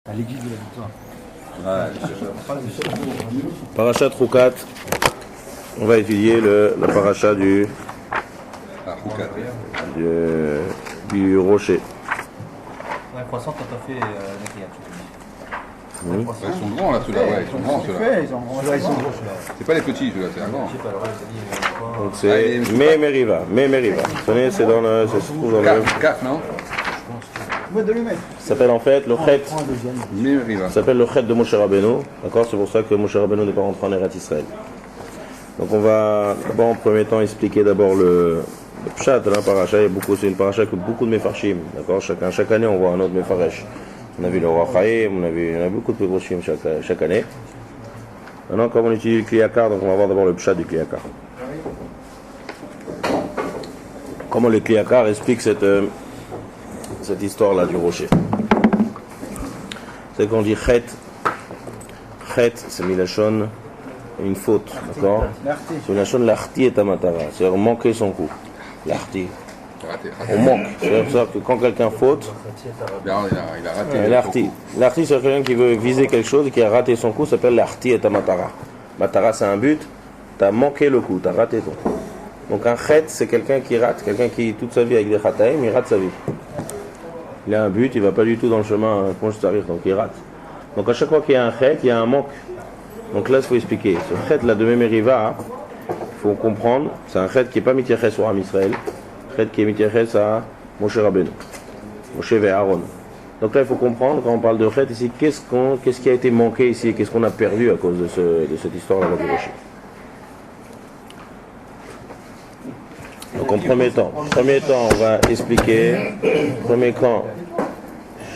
À l'église de la victoire. Parachat Roukat, on va étudier la paracha du rocher. Ouais, croissant quand on fait Ils sont grands là, ceux-là, ouais, ils sont grands ceux-là. ils sont gros. C'est pas les petits, ceux-là, c'est un grand. Je sais pas, alors il Donc c'est Memeriva. Vous savez, c'est dans le. Ça se trouve dans le. Caf, non? Ça s'appelle en fait le Chet. Memeriva. Ça s'appelle le Chet de Moshe Rabbeinu. D'accord, c'est pour ça que Moshe Rabbeinu n'est pas rentré en Eretz Israël. Donc on va d'abord en premier temps expliquer d'abord le pshat de la paracha. C'est une paracha que beaucoup de mefarshim. D'accord, chaque année on voit un autre mefaresh. On a vu le Roi Chaim, on a vu beaucoup de mefarshim chaque année. Maintenant, comme on utilise le Kliyakar, donc on va voir d'abord le pshat du Kliyakar. Comment le Kliyakar explique cette histoire-là du rocher. C'est qu'on dit chet, c'est milachon, une faute, d'accord? C'est milachon l'arti et tamatara, c'est-à-dire manquer son coup. L'arti. On manque. C'est-à-dire que quand quelqu'un faute, Il a raté. l'arti. L'arti, c'est quelqu'un qui veut viser quelque chose et qui a raté son coup, ça s'appelle l'arti et tamatara. Matara, c'est un but, tu as manqué le coup, tu as raté ton coup. Donc un chet, c'est quelqu'un qui rate, quelqu'un qui, toute sa vie avec des chataim, il rate sa vie. Il a un but, il ne va pas du tout dans le chemin quand je t'arrive, donc il rate. Donc à chaque fois qu'il y a un chet, il y a un manque. Donc là, il faut expliquer. Ce chet là de Memeriva, il faut comprendre, c'est un chet qui n'est pas mityaches sur Am Israël, chet qui est mityaches à Moshe Rabbeinu, Moshe et Aaron. Donc là, il faut comprendre, quand on parle de chet ici, qu'est-ce qui a été manqué ici, qu'est-ce qu'on a perdu à cause de cette histoire-là du rocher. Donc en premier temps, on va expliquer.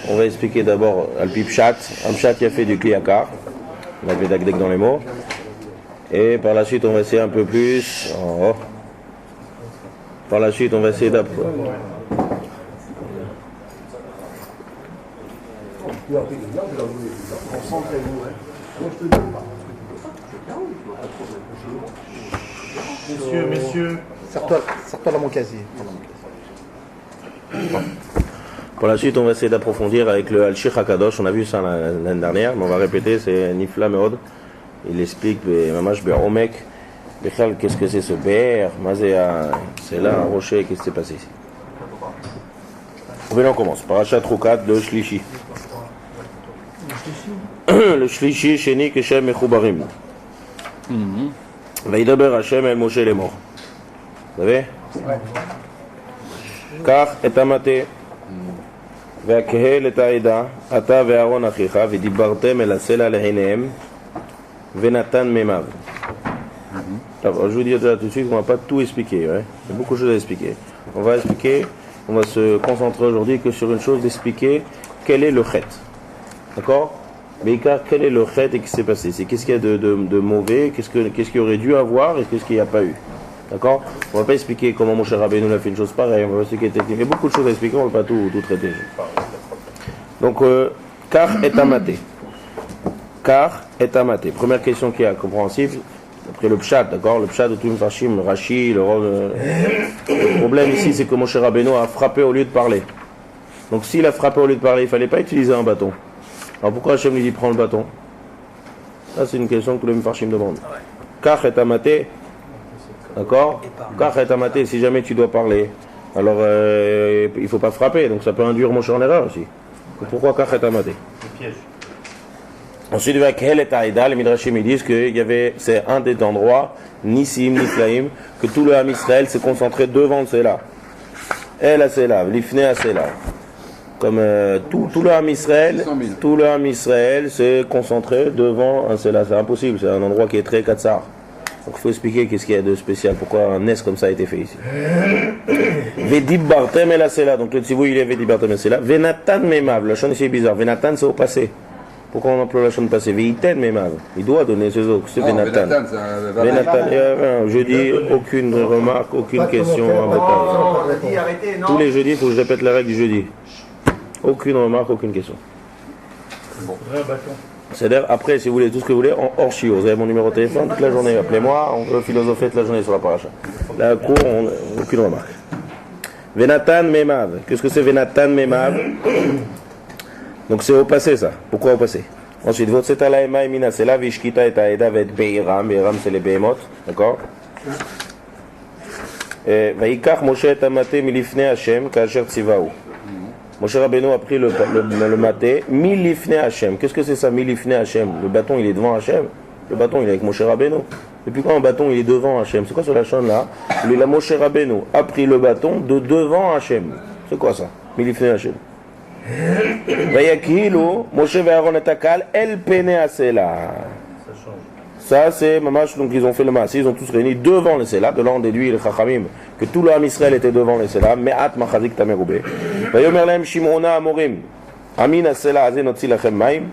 On va expliquer d'abord Alpi Pshat. Un Pshat qui a fait du Kliyakar. On avait Dagdek dans les mots. Et par la suite, on va essayer un peu plus. Par la suite, on va essayer d'apprendre. Messieurs. Sors-toi dans mon casier. Pour la suite, on va essayer d'approfondir avec le Al-Sheikh HaKadosh. On a vu ça l'année dernière, mais on va répéter. C'est Nifla Meod. Il explique, Mamash Be'omek, Bechal, qu'est-ce que c'est ce Be'er, c'est là un rocher, qu'est-ce qui s'est passé ici. Venez, on commence. Parashat Roukat, le Shlishi. Le Shlishi, Sheni, Keshem, Mechoubarim. Vaidaber Hashem, El Moshe, les morts. Vous savez? Kach et amate והקהל את העדה, אתה ואהרון אחיך, ודיברתם אל הסלע לעיניהם, ונתן מימיו. Alors, je vous dis tout de suite qu'on ne va pas tout expliquer. Ouais. Il y a beaucoup de choses à expliquer. On va se concentrer aujourd'hui que sur une chose, d'expliquer quel est le chet. D'accord? Mais quel est le chet et qu'est-ce qui s'est passé? C'est qu'est-ce qu'il y a de mauvais, qu'est-ce qu'il aurait dû avoir et qu'est-ce qu'il n'y a pas eu. D'accord? On ne va pas expliquer comment Moshe Rabbeinu a fait une chose pareille, on va expliquer technique. Il y a beaucoup de choses à expliquer, on ne va pas tout traiter. Donc, Kach et Amaté. Kach et Amaté. Première question qui est compréhensible, après le Pshat, d'accord? Le Pshat de Tum Fashim, Rashi, le problème ici, c'est que Moshe Rabbeinu a frappé au lieu de parler. Donc, s'il a frappé au lieu de parler, il ne fallait pas utiliser un bâton. Alors, pourquoi Hachem lui dit prends le bâton? Ça, c'est une question que tous les Mfarshim demandent. Kach et Amaté. D'accord? Car est amaté, si jamais tu dois parler, alors il ne faut pas frapper, donc ça peut induire Moshe en erreur aussi. Donc, pourquoi car est amaté? Ensuite, avec Hel et Aïda, les Midrashim disent que c'est un des endroits, Nissim, Niflaim, que tout le Ham Israël s'est concentré devant le Sela. El a Sela, l'Ifne a Sela. Comme tout le Ham Israël s'est concentré devant un Sela. C'est impossible, c'est un endroit qui est très katsar. Donc il faut expliquer qu'est-ce qu'il y a de spécial, pourquoi un nez comme ça a été fait ici. Vedib Bartem et la Sela, donc le tzivou il est Vedib Bartem et la Sela. Venatan Memav, la chaîne ici est bizarre. Venatan c'est au passé. Pourquoi on emploie la chaîne passé? Veiten Memav, il doit donner ses eaux, c'est Venatan. Venatan, je dis aucune remarque, aucune question en détail. Tous les jeudis, il faut que je répète la règle du jeudi. Aucune remarque, aucune question. C'est-à-dire, après, si vous voulez tout ce que vous voulez, en hors chiot. Vous avez mon numéro de téléphone toute la journée. Appelez-moi, on peut philosopher toute la journée sur la paracha. La cour, aucune remarque. Venatan Memav. Qu'est-ce que c'est Venatan Memav? Donc c'est au passé ça. Pourquoi au passé? Ensuite, Votseta laema emina sela vishkita et aeda vet beiram. Beiram c'est les behemoth, d'accord? Vaikach Moshe et amate milifne Hashem kasher tzivaou. Moshe Rabbeinu a pris le maté milifne Hashem. Qu'est-ce que c'est ça milifne Hashem? Le bâton il est devant Hashem. Le bâton il est avec Moshe Rabbeinu. Depuis quand un bâton il est devant Hashem? C'est quoi sur la chaîne là? La Moshe Rabbeinu a pris le bâton de devant Hashem. C'est quoi ça? Milifne Hashem. Vayakilu Moshe ve'Aaron etakal el pene asela. Ça c'est mamash, donc ils ont fait le massé, ils ont tous réuni devant le Sela. De là on déduit le Chachamim que tout le Ham Israël était devant le Sela. Me'at machazik tameroube. Vayomer lahem Shimona amorim. Amin asela azeh notzi lachem maim.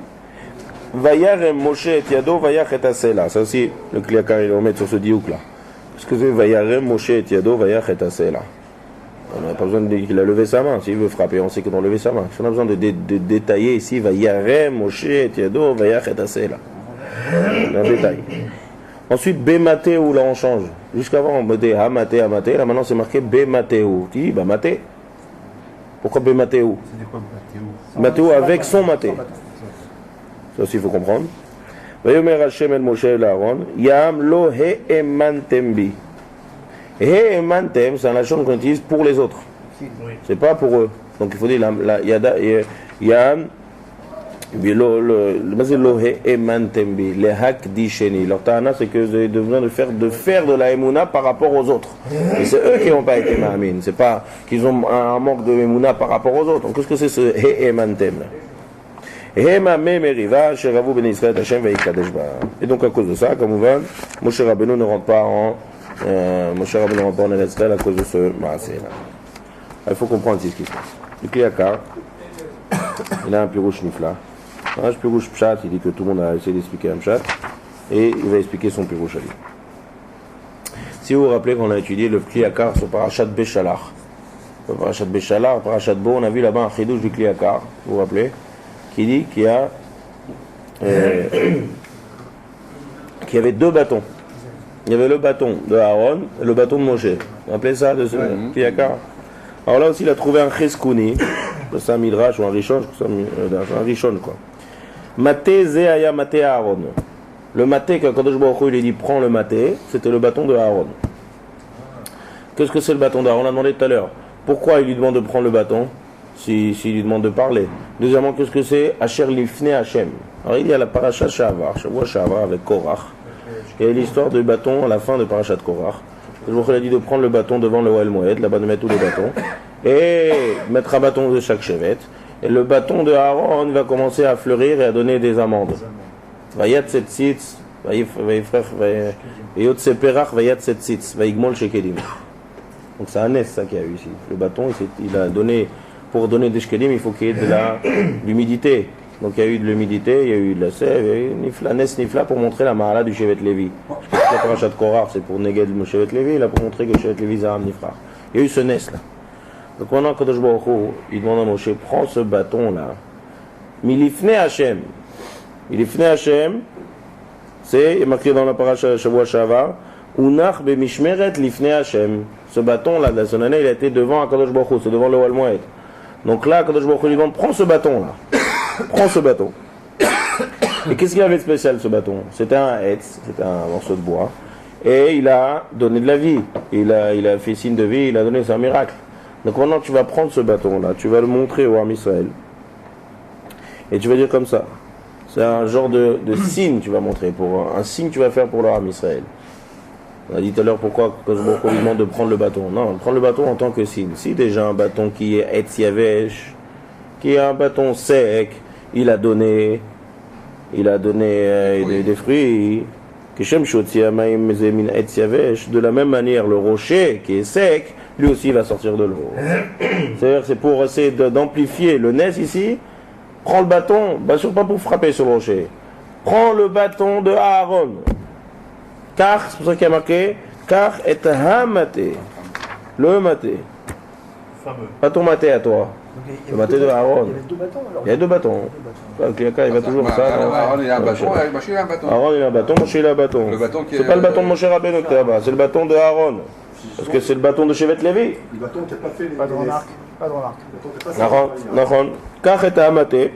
Vayarem Moshe et yado vayach et asela. Ça aussi le Kliakar il va mettre sur ce diouk là. Parce que c'est Vayarem Moshe et yado vayach et asela. On n'a pas besoin de dire qu'il a levé sa main. S'il veut frapper, on sait qu'ils ont levé sa main. Si on a besoin de détailler ici, Vayarem Moshe et yado vayach et asela. Un détail. Ensuite, Bématéou, là on change. Jusqu'avant on mettait Hamaté, Hamaté. Là maintenant c'est marqué Bématéou. Tu dis, bah Maté. Pourquoi Bématéou? C'était quoi Matéou avec son Maté. Ça aussi il faut comprendre. Vayomer Hashem el Moshe el Aaron. Yam lo he'emantem bi. He'emantem, c'est un lachon qu'on utilise pour les autres. C'est pas pour eux. Donc il faut dire Yam. Leur ta'ana c'est que vous avez besoin de faire de la émouna par rapport aux autres. Et c'est eux qui n'ont pas été ma'amin. C'est pas qu'ils ont un manque de émouna par rapport aux autres. Donc qu'est-ce que c'est ce he'emantem là? Et donc à cause de ça, comme on va, Moshe Rabbeinu ne rentre pas en Eretz Israël à cause de ce maasé là. Il faut comprendre ce qui se passe. Le Kliakar, il a un pirouche nifla. Un pirouche pshat, il dit que tout le monde a essayé d'expliquer un pshat, et il va expliquer son pirouche à lui. Si vous vous rappelez qu'on a étudié le Kliakar sur Parashat Béchalach, Parashat Béchalach, Parashat Bo, on a vu là-bas un chidouche du Kliakar, vous vous rappelez, qui dit qu'il y avait deux bâtons. Il y avait le bâton de Aaron et le bâton de Moshe. Vous vous rappelez ça de ce Kliakar? Alors là aussi, il a trouvé un cheskouni, c'est un midrash ou un rishon quoi. Maté Zéaya Maté Aaron. Le maté que Kadosh Baruch Hu il a dit prends le maté, c'était le bâton de Aaron. Qu'est-ce que c'est le bâton d'Aaron? On a demandé tout à l'heure. Pourquoi il lui demande de prendre le bâton s'il lui demande de parler? Deuxièmement, qu'est-ce que c'est? Asher Lifne Hashem. Alors il y a la parashat Shavar, Shavua Shavar avec Korach. Il y a l'histoire du bâton à la fin de parashat Korach. Kadosh Baruch Hu a dit de prendre le bâton devant le Oel Moed, là-bas de mettre tous les bâtons, et mettre un bâton de chaque chevet. Et le bâton de Aaron va commencer à fleurir et à donner des amandes. Vayat setzitz, vayot seperach, vayat setzitz, vaygmol shekedim. Donc c'est un nes ça qu'il y a eu ici. Le bâton, il a donné, pour donner des shekedim, il faut qu'il y ait de l'humidité. Donc il y a eu de l'humidité, il y a eu de la sève, il y a eu nifla, nes nifla pour montrer la mahala du Shevet Lévi. Parce que la parashat Korach c'est pour néguer le Shevet Lévi, là pour montrer que Shevet Lévi c'est un nifra. Il y a eu ce nes là. Donc maintenant, Kadosh Baruch Hu, il demande à Moshe, prends ce bâton-là. Milifne Hashem. Milifne Hashem, c'est marqué dans la paracha Shavua Shavar, Unach b'mishmeret lifne Hashem. Ce bâton-là, de la son année, il a été devant Kadosh Baruch Hu, c'est devant le Oel Moed. Donc là, Kadosh Baruch Hu lui demande, prends ce bâton-là. Prends ce bâton. Et qu'est-ce qu'il avait de spécial, ce bâton? C'était un hetz, c'était un morceau de bois. Et il a donné de la vie. Il a fait signe de vie, il a donné, c'est un miracle. Donc maintenant tu vas prendre ce bâton-là, tu vas le montrer au Ham Israël. Et tu vas dire comme ça. C'est un genre de signe tu vas montrer, un signe que tu vas faire pour le Ham Israël. On a dit tout à l'heure pourquoi quand je lui demande de prendre le bâton. Non, prendre le bâton en tant que signe. Si déjà un bâton qui est Etz Yavesh, qui est un bâton sec, il a donné des fruits. De la même manière, le rocher qui est sec, lui aussi va sortir de l'eau. C'est-à-dire c'est pour essayer d'amplifier le nes ici. Prends le bâton, bien sûr pas pour frapper sur le rocher. Prends le bâton de Aaron. Car, c'est pour ça qu'il y a marqué, car et hamaté. Le maté. Pas ton maté à toi. Le maté de Aaron. Il y a deux bâtons. Il va toujours ça. Aaron il a un bâton, Moshe il a un bâton. Aaron il a un bâton, Moshe il a un bâton. C'est pas le bâton de Moshe Rabbeinu qui est là-bas, c'est le bâton de Aaron. Parce que c'est le bâton de Shevet Lévi. Le bâton qui n'a pas fait les... Pas de remarque. Pas de remarque. Nahon. Kach et hamaté.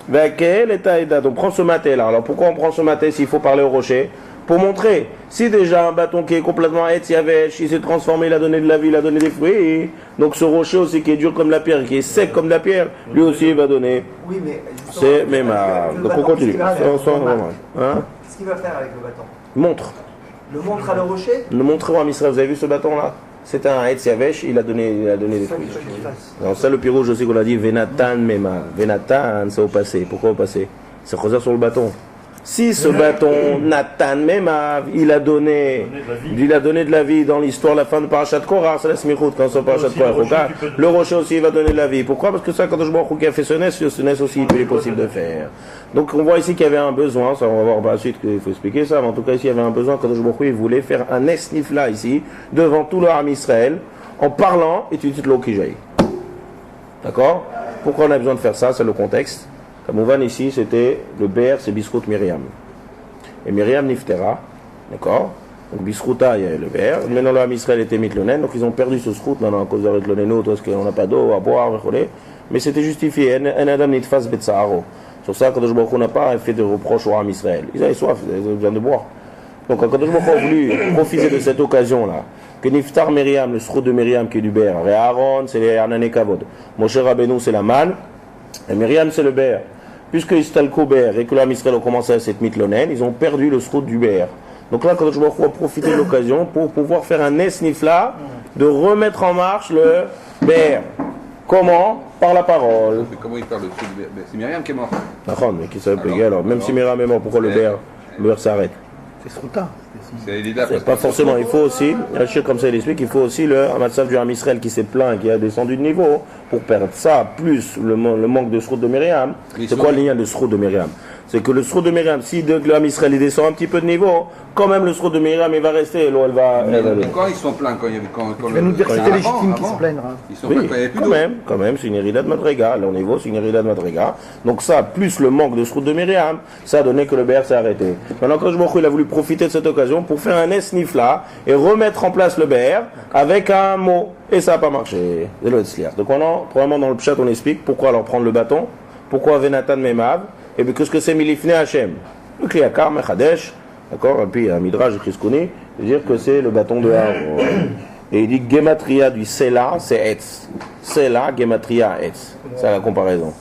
Donc prends ce maté là. Alors pourquoi on prend ce maté s'il faut parler au rocher? Pour montrer, si déjà un bâton qui est complètement Etz Yavesh, il s'est transformé, il a donné de la vie, il a donné des fruits, donc ce rocher aussi qui est dur comme la pierre, qui est sec comme la pierre, lui aussi il va donner. Oui, mais c'est même donc on continue. Ce qu'il va faire avec le bâton? Montre. Le montre à le rocher? Le montre à Israël. Vous avez vu ce bâton là? C'était un Etz Yavesh, il a donné des fruits. Alors ça le pirouge aussi qu'on a dit, Venatan Mema. Venatan, c'est au passé. Pourquoi au passé? C'est Rosa sur le bâton. Si ce bâton, Nathan Memav, il a donné de la vie dans l'histoire, la fin de Parashat Korah, c'est la smichout, quand c'est Parashat Korah, le rocher aussi il va donner de la vie. Pourquoi? Parce que ça, quand je vois qui a fait ce nes aussi, il est possible de faire. Donc on voit ici qu'il y avait un besoin, ça on va voir par la suite qu'il faut expliquer ça, mais en tout cas ici il y avait un besoin, quand je vois il voulait faire un nes nifla ici, devant tout le Ham Israël, en parlant, et tu dis l'eau qui jaillit. D'accord? Pourquoi on a besoin de faire ça? C'est le contexte. Comme on voit ici, c'était le Ber, c'est Bisrout Myriam. Et Myriam Niftera, d'accord? Donc Bisrouta, il y a le Ber. Maintenant, le Ham Israël était mitlonen, donc ils ont perdu ce srout maintenant à cause de l'oneno, parce qu'on n'a pas d'eau à boire, mais c'était justifié. En Adam Nitfas Betsaharo. Sur ça, quand on n'a pas fait de reproches au Ham Israël. Ils avaient soif, ils avaient besoin de boire. Donc quand on a voulu profiter de cette occasion-là, que Niftar Myriam, le srout de Myriam qui est du Ber, et Aaron, c'est les Arnané Kavod. Moshe Rabbeinu, c'est la manne, et Myriam, c'est le Ber. Puisque Istalko Ber et que l'Am Israël a commencé à cette mitlonen, ils ont perdu le srout du Ber. Donc là, quand je vais profiter de l'occasion pour pouvoir faire un esnifla, de remettre en marche le Ber. Comment? Par la parole. Mais comment il parle de truc? C'est Myriam qui est morte. D'accord, mais qui savait péguer alors? Même si Myriam est mort, pourquoi le Ber s'arrête? C'est Srouta. C'est pas forcément, il faut aussi, comme ça il explique, il faut aussi le Hamatsav du Ham Israël qui s'est plaint, qui a descendu de niveau, pour perdre ça, plus le manque de srout de Myriam. C'est quoi le lien de srout de Myriam? C'est que le srout de Myriam, si le Ham Israël il descend un petit peu de niveau, quand même le srout de Myriam il va rester, l'eau elle va... Quand ils sont pleins, quand il y avait... Tu vas nous dire que c'était légitime qu'ils se plaignent. Ils sont pleins quand il n'y avait plus d'eau. Quand même, c'est une hérida de Madrega, là au niveau c'est une hérida de Madrega. Donc ça, plus le manque de srout de Myriam, ça a donné que le Ber s'est arrêté. Maintenant quand il a voulu profiter de cette occasion pour faire un esnifla et remettre en place le Ber avec un mot. Et ça n'a pas marché. Donc probablement dans le pshat on explique pourquoi alors prendre le bâton, pourquoi Venatan Memav, et puis qu'est-ce que c'est Milifne Hashem. Le Kliyakar, Mechadesh, d'accord, et puis un Midrash Chiskouni, dire que c'est le bâton de Aaron. Et il dit Gematria du Sela, c'est Etz. Sela, Gematria, Etz. C'est la comparaison.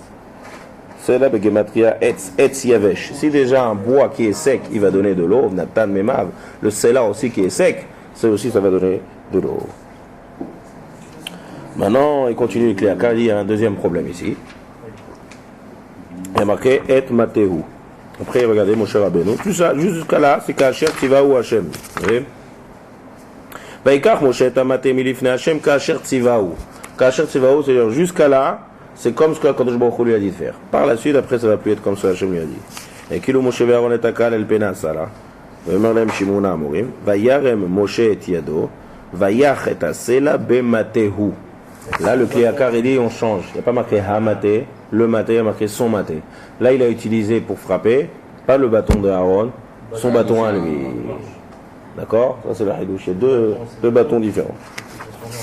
Sela, Gematria, Etz, Etz Yavesh. Si déjà un bois qui est sec, il va donner de l'eau, Natan Memav, le Sela aussi qui est sec, ça aussi ça va donner de l'eau. Maintenant, il continue le Kliyakar, il y a un deuxième problème ici. Il y a marqué Et Matehu. Après, regardez Moshe Rabbeinu. Tout ça, jusqu'à là, c'est Kasher Tzivahu Hashem. Vous voyez? Baïkar Moshe Tamate Milifne Hashem Kasher Tzivahu. Kasher Tzivahu, c'est-à-dire jusqu'à là, c'est comme ce que Kadosh Baruch Hu lui a dit de faire. Par la suite, après, ça va plus être comme ça, Hashem lui a dit. Et Kilo Moshe Ve'aron et Akal El Penasala. Ve'merlem Shimona Amorim. Vayarem Moshe et Yado. Vayach et Asela Bematehu. Là, le Kliyakar, il dit on change. Il n'y a pas marqué Hamate, le maté, il y a marqué son maté. Là, il a utilisé pour frapper, pas le bâton de Aaron, son bâton à lui. D'accord? Ça, c'est la Hidouche. Il y a deux bâtons différents.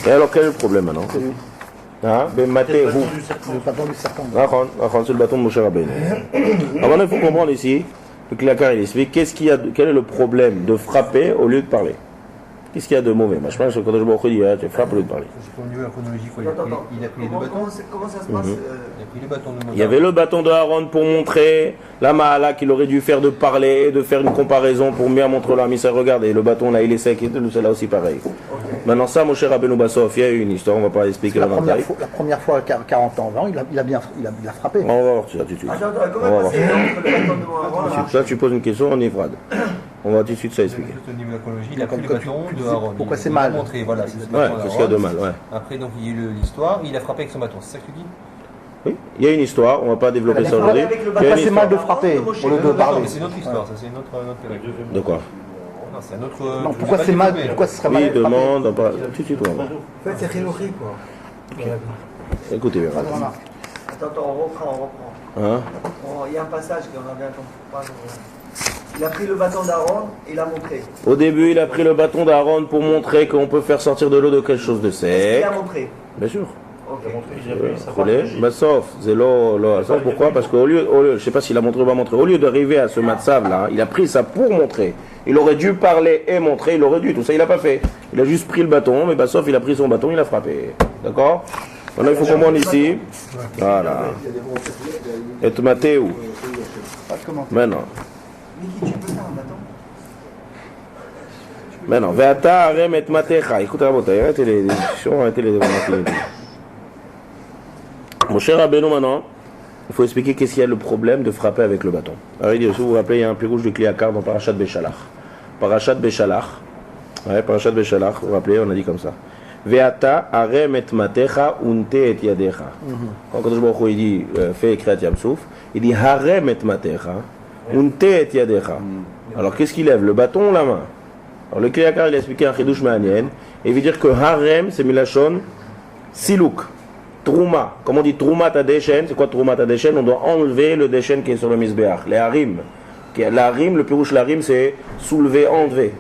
Et alors, quel est le problème maintenant? Hein? Ben maté, vous. Le bâton du serpent. Aaron, c'est le bâton de Moshe Rabbeinu. Alors maintenant, il faut comprendre ici, le Kliyakar, il explique, quel est le problème de frapper au lieu de parler? Qu'est-ce qu'il y a de mauvais? Je pense que quand je me dis, tu frappes au lieu de parler. C'est au niveau chronologique. Il a pris les deux bâtons. Comment ça se passe? Il a pris les bâtons de Moshe. Il y avait le bâton de Aaron pour montrer la Mahala qu'il aurait dû faire de parler, de faire une comparaison pour bien montrer la Misa. Regardez, le bâton là il est sec, et là aussi pareil. Okay. Maintenant ça, Moshe Rabbeinu Bassof, il y a une histoire, on ne va pas expliquer la détail. La première fois, 40 ans avant, il a bien frappé. On va voir ça tout de suite. Comment passer entre le bâton de Aaron? Ça, tu poses une question en Evrad. On va tout de suite ça expliquer. Au niveau de la chronologie, il a pris le bâton de Aaron. Pourquoi c'est mal? Voilà, c'est qu'est-ce qu'il y a de mal, ouais. Après, donc, il y a eu l'histoire, il a frappé avec son bâton, c'est ça que tu dis? Oui, il y a une histoire, on ne va pas développer ça aujourd'hui. Pourquoi c'est mal de frapper au lieu de parler? C'est une autre histoire, ça c'est une autre période. De quoi? Non, c'est un autre. Non, pourquoi c'est mal? Pourquoi ce serait mal? Oui, demande, tout de suite, on va voir. En fait, c'est Khinouri, quoi. Écoutez, bien. Attends, on reprend. Hein? Il y a un passage qu'on a bien compris. Il a pris le bâton d'Aaron et il l'a montré. Au début, il a pris le bâton d'Aaron pour montrer qu'on peut faire sortir de l'eau de quelque chose de sec. Il a montré. Bien sûr. Sauf, c'est sauf pourquoi? Parce qu'au lieu, je sais pas s'il a montré ou pas montré, au lieu d'arriver à ce matzav là, il a pris ça pour montrer. Il aurait dû parler et montrer, il aurait dû, tout ça il a pas fait. Il a juste pris le bâton, mais sauf il a pris son bâton, il a frappé. D'accord? Maintenant il faut comprendre ici. Voilà. Et Mathéou. Maintenant. Maintenant, Ve'ata arem et matecha. Écoutez, arrêtez les discussions, arrêtez les débats. Mon cher Rabbeinu, maintenant, il faut expliquer qu'est-ce qu'il y a le problème de frapper avec le bâton. Alors, il dit, si vous vous rappelez, il y a un pirouge de Kliakar dans Parashat Béchalach. Parashat Béchalach, vous vous rappelez, on a dit comme ça. Ve'ata arem et matecha unte et yadecha. Quand Kadosh Baruch Hu, il dit, fais Kriyat Yam Souf, il dit harem et matecha unte et yadecha. Alors, qu'est-ce qu'il lève, le bâton ou la main? Alors le Kliakar il a expliqué un chidouche ma'anien et il veut dire que harem c'est milachon silouk, trouma. Comme on dit trouma ta déchaîne, c'est quoi trouma ta déchaîne? On doit enlever le déchaîne qui est sur le misbéach, les harim. L'harim, le pirouche l'harim c'est soulever, enlever.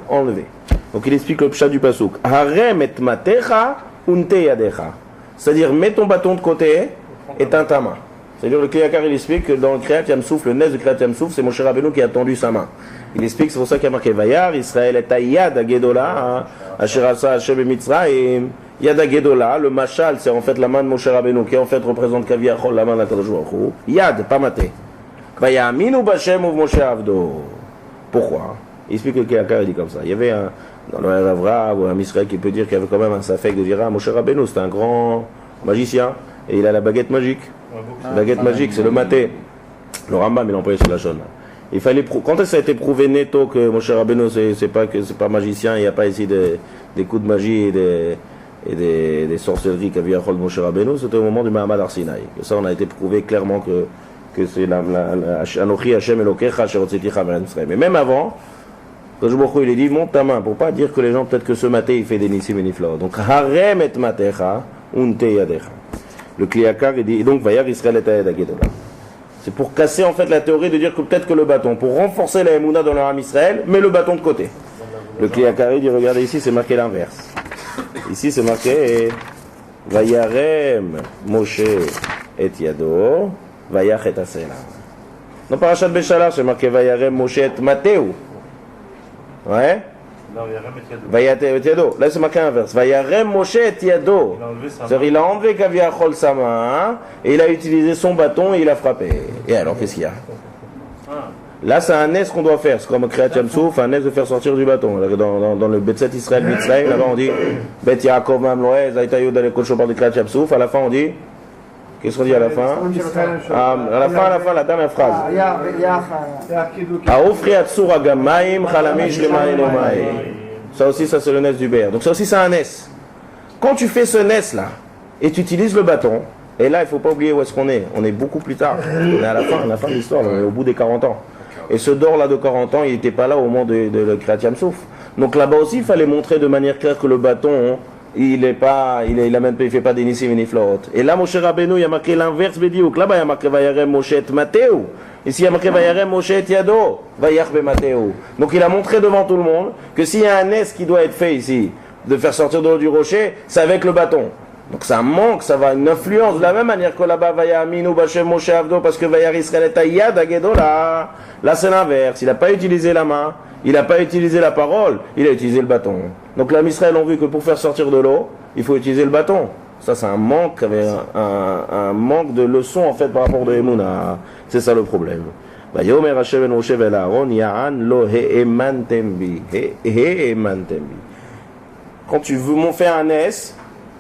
Donc il explique le pshat du pasouk. Harem et matecha unte yadecha. C'est-à-dire mets ton bâton de côté et teins ta main. C'est-à-dire le Kliakar il explique que dans le Kriyat Yam Souf, le nez de Kriyat Yam Souf, c'est Moshe Rabbeinu qui a tendu sa main. Il explique, c'est pour ça qu'il y a marqué Vayar, Israël est Yad Agedola, Asher Asa Hashem et Mitzrayim. Yad Agedola, le machal, c'est en fait la main de Moshe Rabbeinu qui en fait représente Kaviachol, la main d'Akadosh Baruch Hu. Yad, pas maté. Vayaminu Bashem ou Moshe Avdo. Pourquoi? Il explique que le Kliakar il dit comme ça. Il y avait dans le Ravra ou un Israël qui peut dire qu'il y avait quand même un safek de dire Moshe Rabbeinu, c'est un grand magicien et il a la baguette magique. La baguette magique, c'est le maté. Le Rambam il employait sur la chaîne. Il fallait quand ça a été prouvé netto que Moshe Rabbeinu c'est pas magicien, il n'y a pas ici des coups de magie et des sorcelleries qu'a vu Moshe Rabbeinu, c'était au moment du Mahamad Arsinaï. Ça on a été prouvé clairement que c'est Anochi Hashem Elokecha Sherotziticha V'Eretz Mitzrayim. Mais même avant, Kadosh Baruch Hu il a dit monte ta main pour pas dire que les gens peut-être que ce matin il fait des nissim et niflaot. Donc harem et matecha unte yadecha. Le Kliakar il dit et donc Vayar Israël et Ayad Agedola. C'est pour casser en fait la théorie de dire que peut-être que le bâton, pour renforcer la Emouna dans le Ham Israël, met le bâton de côté. Le Kliakar dit, regardez ici, c'est marqué l'inverse. Ici c'est marqué Vayarem Moshe et Yado, Vayach et Asela. Dans Parashat Béchalach, c'est marqué Vayarem Moshe et Mathéou. Ouais? Vayarem et Yado. Là c'est marqué l'inverse. Vayarem Moshe et Yado. C'est-à-dire il a enlevé Kaviachol sa main et il a utilisé son bâton et il a frappé. Et alors qu'est-ce qu'il y a? Là c'est un nes qu'on doit faire. C'est comme Kriyat Yam Souf, un nes de faire sortir du bâton. Dans le Betset Israël Mitzrayim, là-bas on dit Bet Yaakov Mamloé, Zaitayu dans les Kocho par de Kriyat Yam Souf. À la fin on dit qu'est-ce qu'on dit à la fin? À la fin, la dernière phrase. Ça aussi, ça c'est le nes du Bér. Donc ça aussi c'est un nes. Quand tu fais ce nes là, et tu utilises le bâton, et là il ne faut pas oublier où est-ce qu'on est. On est beaucoup plus tard. On est à la fin de l'histoire, on est au bout des 40 ans. Et ce dor là de 40 ans, il n'était pas là au moment de Kriyat Yam Souf. Donc là-bas aussi, il fallait montrer de manière claire que le bâton... il fait pas des nissim et niflaot. Et là, Moshe Rabbeinu, il y a marqué l'inverse bédiouk. Là-bas, il y a marqué Vayarem Moshe et Mathéou. Ici, il y a marqué Vayarem Moshe et Yado. Vayach be Mathéou. Donc, il a montré devant tout le monde que s'il y a un nes qui doit être fait ici, de faire sortir de l'eau du rocher, c'est avec le bâton. Donc, ça manque, ça va une influence. De la même manière que là-bas, Vayaminu Bashem Moshe Avdo, parce que Vayar Israël et Yad Agedo, là, c'est l'inverse. Il n'a pas utilisé la main. Il n'a pas utilisé la parole, il a utilisé le bâton. Donc les Israël ont vu que pour faire sortir de l'eau, il faut utiliser le bâton. Ça c'est un manque, un manque de leçon en fait par rapport de Emouna. C'est ça le problème. Yomer Hashem Moshe vel Aaron Ya'an lo he'emantem bi. Quand tu veux faire un S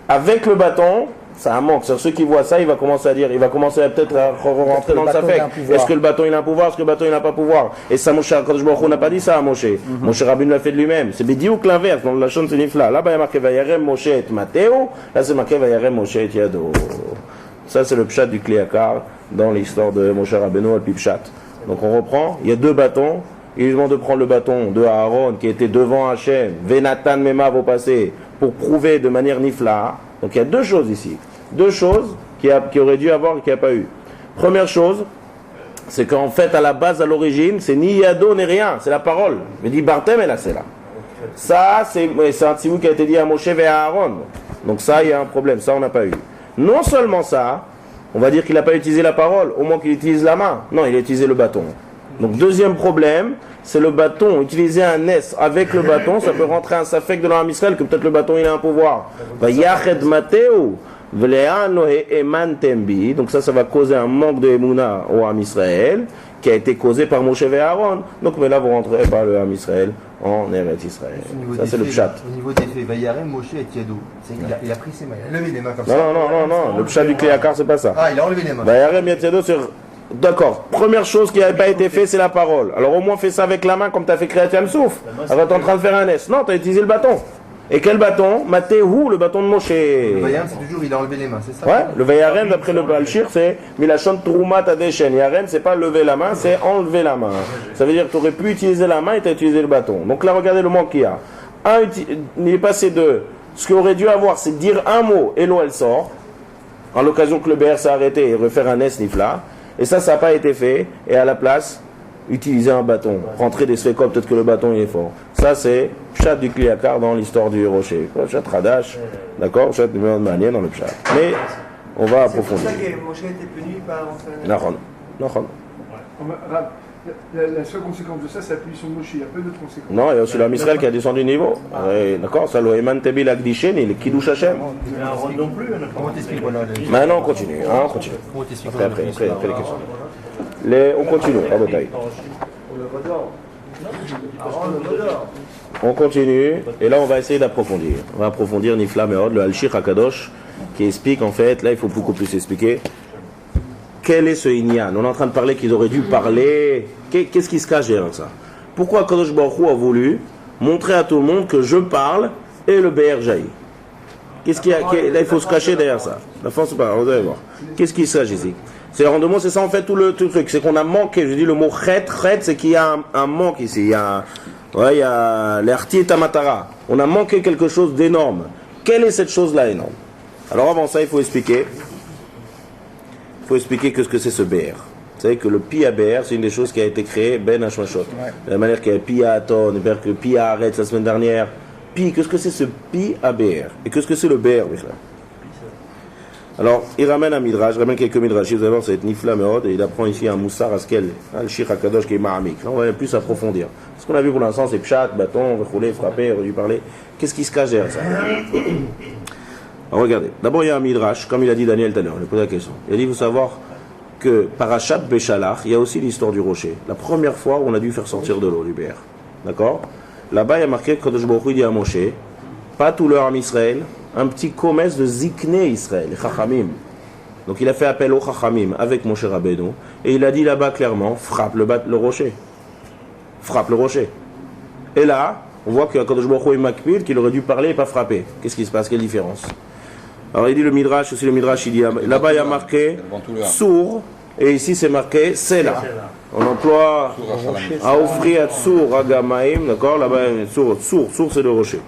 avec le bâton, ça manque. Ceux qui voient ça, il va commencer à dire, il va commencer à peut-être à rentrer dans le safek. Est-ce que le bâton il a un pouvoir, est-ce que le bâton il n'a pas pouvoir? Et ça, Moshe Rabbeinu n'a pas dit ça à Moshe. Moshe Rabbeinu l'a fait de lui-même. C'est bidiouk l'inverse. Dans la chaîne c'est nifla. Là-bas il y a marqué Vayarem Moshe et Mathéou. Là c'est marqué Vayarem Moshe et Yado. Ça c'est le pshat du Kliakar dans l'histoire de Moshe Rabbeinu al Pipshat. Donc on reprend. Il y a deux bâtons. Il demande de prendre le bâton de Aaron qui était devant Hachem. Venatan Memav au passé pour prouver de manière nifla. Donc il y a deux choses ici. Deux choses qui auraient dû avoir et qui n'y a pas eu. Première chose, c'est qu'en fait, à la base, à l'origine, c'est ni Yado ni rien, c'est la parole. Mais dit Bartem et là, c'est là. Ça, c'est un tzivou qui a été dit à Moshe et à Aaron. Donc ça, il y a un problème, ça, on n'a pas eu. Non seulement ça, on va dire qu'il n'a pas utilisé la parole, au moins qu'il utilise la main. Non, il a utilisé le bâton. Donc deuxième problème, c'est le bâton. Utiliser un S avec le bâton, ça peut rentrer un safek de l'Am Israël, que peut-être le bâton il a un pouvoir. Donc ça va causer un manque de Emouna au Am Israël, qui a été causé par Moshe et Aaron. Donc mais là vous rentrez par le Am Israël en Eretz Israël. Ça c'est le pshat. Au niveau des faits, Vayarem, Moshe et Tiado. Il a pris ses mains, il a levé les mains comme ça. Non. Le pshat du Kliakar c'est pas ça. Ah, il a enlevé les mains. Vayarem et Tiado sur... D'accord, première chose qui n'avait pas été fait, c'est la parole. Alors au moins fais ça avec la main comme tu as fait Kriyat Yam Souf. Alors tu es en train de faire un S. Non, tu as utilisé le bâton. Et quel bâton? Matéhou, le bâton de Moshe. Le Vayarem, c'est toujours, il a enlevé les mains, c'est ça? Ouais, le Vayarem, d'après le Balshir, c'est Milachon Troumat Adeshen. Yarem, c'est pas lever la main, c'est enlever la main. Ça veut dire que tu aurais pu utiliser la main et tu as utilisé le bâton. Donc là, regardez le manque qu'il y a. Il est passé de. Ce qu'il aurait dû avoir, c'est dire un mot et l'eau, elle sort. En l'occasion que le BR s'est arrêté et refaire un S nifla. Et ça n'a pas été fait. Et à la place, utiliser un bâton. Rentrer des sfekot, peut-être que le bâton il est fort. Ça, c'est Pshat du Kliakar dans l'histoire du rocher. Pshat Radash, d'accord? Pshat numéro de manière dans le Pshat. Mais on va approfondir. C'est pour ça que Moshe était puni par enfin. Non. La seule conséquence de ça, c'est appuyer sur Moshe. Il n'y a pas d'autres conséquences. Non, il y a aussi l'Am Israël qui a descendu de niveau. D'accord? Ça, le Eman Tebil Akdishen, il est Kiddush Hashem. Il y a un rôle non plus. Comment t'expliques? Maintenant, on continue. Comment t'expliques? Après les questions. On continue, Rabotai. On continue, et là on va essayer d'approfondir. On va approfondir Nifla Meod, le Al-Shir HaKadosh, qui explique en fait, là il faut beaucoup plus expliquer, quel est ce Inyan. On est en train de parler qu'ils auraient dû parler. Qu'est-ce qui se cache derrière ça? Pourquoi Kadosh Baruch Hu a voulu montrer à tout le monde que je parle et le BR jaillit? Qu'est-ce qu'il y a? Là il faut se cacher derrière ça. La force pas, vous allez voir. Qu'est-ce qui se cache ici? C'est en deux mots, c'est ça en fait tout le truc. C'est qu'on a manqué, je dis le mot chet, c'est qu'il y a un manque ici. Il y a l'arti tamatara. On a manqué quelque chose d'énorme. Quelle est cette chose-là énorme? Alors avant ça, il faut expliquer. Il faut expliquer ce que c'est ce BR. Vous savez que le pi à BR, c'est une des choses qui a été créée, Ben Hashmashot. De la manière qu'il y a pi à Aton, que pi à Aretz la semaine dernière. Pi, qu'est-ce que c'est ce pi à BR? Et qu'est-ce que c'est le BR, Michel? Alors, il ramène un midrash, il ramène quelques midrashis, vous allez voir, ça va être Nifla Meod, et il apprend ici un Moussar Askel, le Shir HaKadosh qui est Mahamik. Là, on va plus approfondir. Ce qu'on a vu pour l'instant, c'est Pshat, bâton, rouler, frapper, aurait dû parler. Qu'est-ce qui se cache derrière ça? Alors, regardez. D'abord, il y a un midrash, comme il a dit Daniel tout à l'heure, il a posé la question. Il a dit, il faut savoir que Parashat Béchalach, il y a aussi l'histoire du rocher. La première fois où on a dû faire sortir de l'eau du BR. D'accord? Là-bas, il y a marqué que Kadosh Baruch Hu dit à Moshe, pas tout le Ham Israël, un petit commerce de Zikné Israël, les Chachamim. Donc il a fait appel aux Chachamim avec Moshe Rabbeinu, et il a dit là-bas clairement, frappe le rocher. Frappe le rocher. Et là, on voit que Kadosh Baruch Hu est makpid, qu'il aurait dû parler et pas frapper. Qu'est-ce qui se passe? Quelle différence? Alors il dit le Midrash, aussi le Midrash, il dit, là-bas il y a marqué sourd, et ici c'est marqué Sela. On emploie à offrir à Tsour Agamaim, d'accord? Là-bas, Tsour c'est le rocher.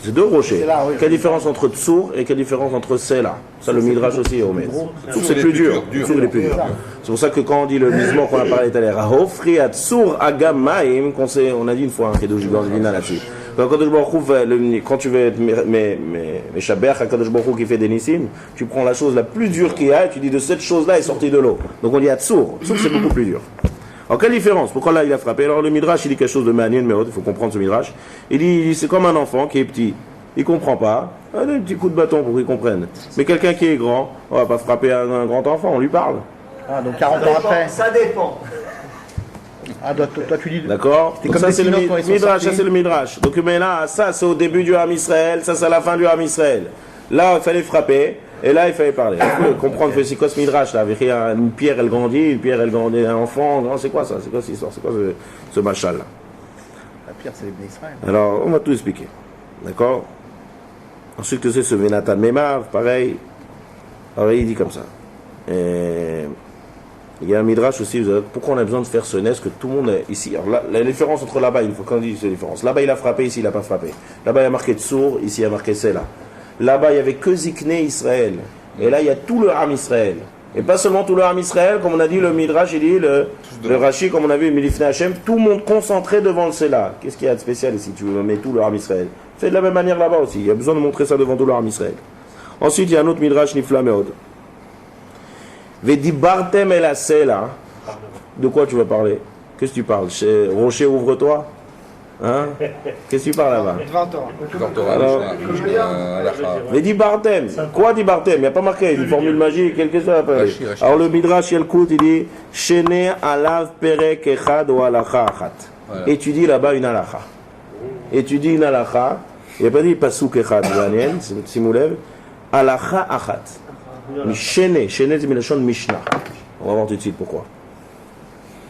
C'est deux rochers. Quelle différence entre Tsour et quelle différence entre Sela? Ça, le Midrash aussi, Omer. Tsour, c'est plus dur. Tsour, il est plus dur. C'est pour ça que quand on dit le misement qu'on a parlé tout à l'heure, Ahofri à Tsour Agamaim, on a dit une fois un Kedosh Gordina là-dessus. Quand tu veux être Meshaber, Kadosh Baruch Hu qui fait des nissim, tu prends la chose la plus dure qu'il y a et tu dis de cette chose-là est sortie de l'eau. Donc on dit à Tsour. Tsour, c'est beaucoup plus dur. Alors quelle différence? Pourquoi là il a frappé? Alors le Midrash il dit quelque chose de manier, mais il faut comprendre ce Midrash. Il dit c'est comme un enfant qui est petit, il comprend pas, un petit coup de bâton pour qu'il comprenne. Mais quelqu'un qui est grand, on va pas frapper un grand enfant, on lui parle. Ah donc 40 ans après. Ça dépend. Ah toi tu dis. D'accord. Donc ça c'est le Midrash, ça c'est le Midrash. Donc mais là ça c'est au début du Ham Israël, ça c'est à la fin du Ham Israël. Là il fallait frapper. Et là, il fallait parler. Il faut comprendre que c'est quoi ce midrash là? Une pierre, elle grandit, un enfant. Non, c'est quoi ça? C'est quoi cette histoire? C'est quoi ce machal là? La pierre, c'est les Bnei Israël. Alors, on va tout expliquer. D'accord? Ensuite, que c'est ce Venatan Memav, pareil. Alors, il dit comme ça. Il y a un midrash aussi. Pourquoi on a besoin de faire ce nes que tout le monde est ici? Alors, la différence entre là-bas, il faut qu'on dise la différence. Là-bas, il a frappé, ici, il n'a pas frappé. Là-bas, il a marqué Tsour, ici, il a marqué Sela. Là-bas, il n'y avait que Zikné Israël. Et là, il y a tout le Ham Israël. Et pas seulement tout le Ham Israël, comme on a dit, le Midrash, il dit, le Rashi, comme on a vu, Milifne Hashem, tout le monde concentré devant le Sela. Qu'est-ce qu'il y a de spécial ici? Tu veux mettre tout le Ham Israël. C'est de la même manière là-bas aussi. Il y a besoin de montrer ça devant tout le Ham Israël. Ensuite, il y a un autre midrash nifla meod. Vedibartem el asela. De quoi tu vas parler? Qu'est-ce que tu parles? Rocher, ouvre-toi. Hein? Qu'est-ce que tu parles là-bas? 20 ans. Alors, Vedibartem. Quoi dibartem? Il n'y a pas marqué une formule magique, quelque chose à parler. Alors le midrash Yelkut, il dit Shene alav perek echad ou alacha achat. Étudie là-bas une alacha. Étudie une alacha. Il n'y a pas dit pasuk echad, Daniel, simoulev. Alacha achat. Shene, Shene c'est Milachon Mishnah. On va voir tout de suite pourquoi.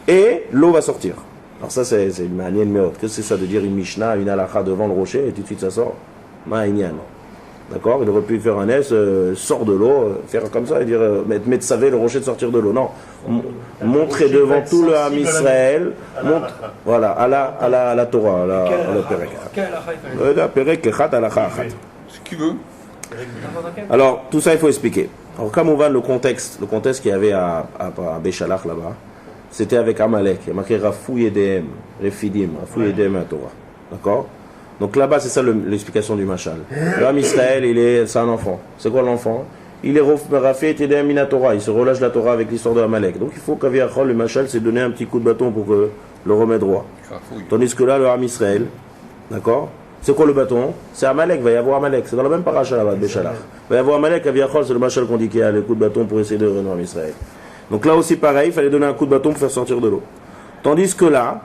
Et l'eau va sortir. Alors ça c'est une manière meilleure. Qu'est-ce que c'est ça de dire une Mishnah, une halakha devant le rocher et tout de suite ça sort? Ma'inyan. D'accord? Il aurait pu faire un S, sort de l'eau, faire comme ça et dire, mettre savé le rocher de sortir de l'eau. Non. Montrer devant tout le Ham Israël, voilà, à la Torah, à la Perek. La Perek Echat halakha achat. Ce qu'il veut. Alors, tout ça, il faut expliquer. Alors, comme on va le contexte qu'il y avait à Béchalach là-bas, c'était avec Amalek. Il y a marqué Rafou Yedem, Refidim, Rafou Yedem à Torah. D'accord? Donc là-bas, c'est ça l'explication du Machal. Le Ham Israël, c'est un enfant. C'est quoi l'enfant? Il est Rafé Yedem Mina Torah. Il se relâche la Torah avec l'histoire de Amalek. Donc il faut qu'Aviachol, le Machal, s'est donné un petit coup de bâton pour que le remette droit. Tandis que là, le Ham Israël, d'accord? C'est quoi le bâton? C'est Amalek, va y avoir Amalek. C'est dans la même paracha là-bas de Béchalach. Va y avoir Amalek, Aviachol, c'est le Machal qu'on dit qu'il y a le coup de bâton pour essayer de revenir Israël. Donc là aussi pareil, il fallait donner un coup de bâton pour faire sortir de l'eau. Tandis que là,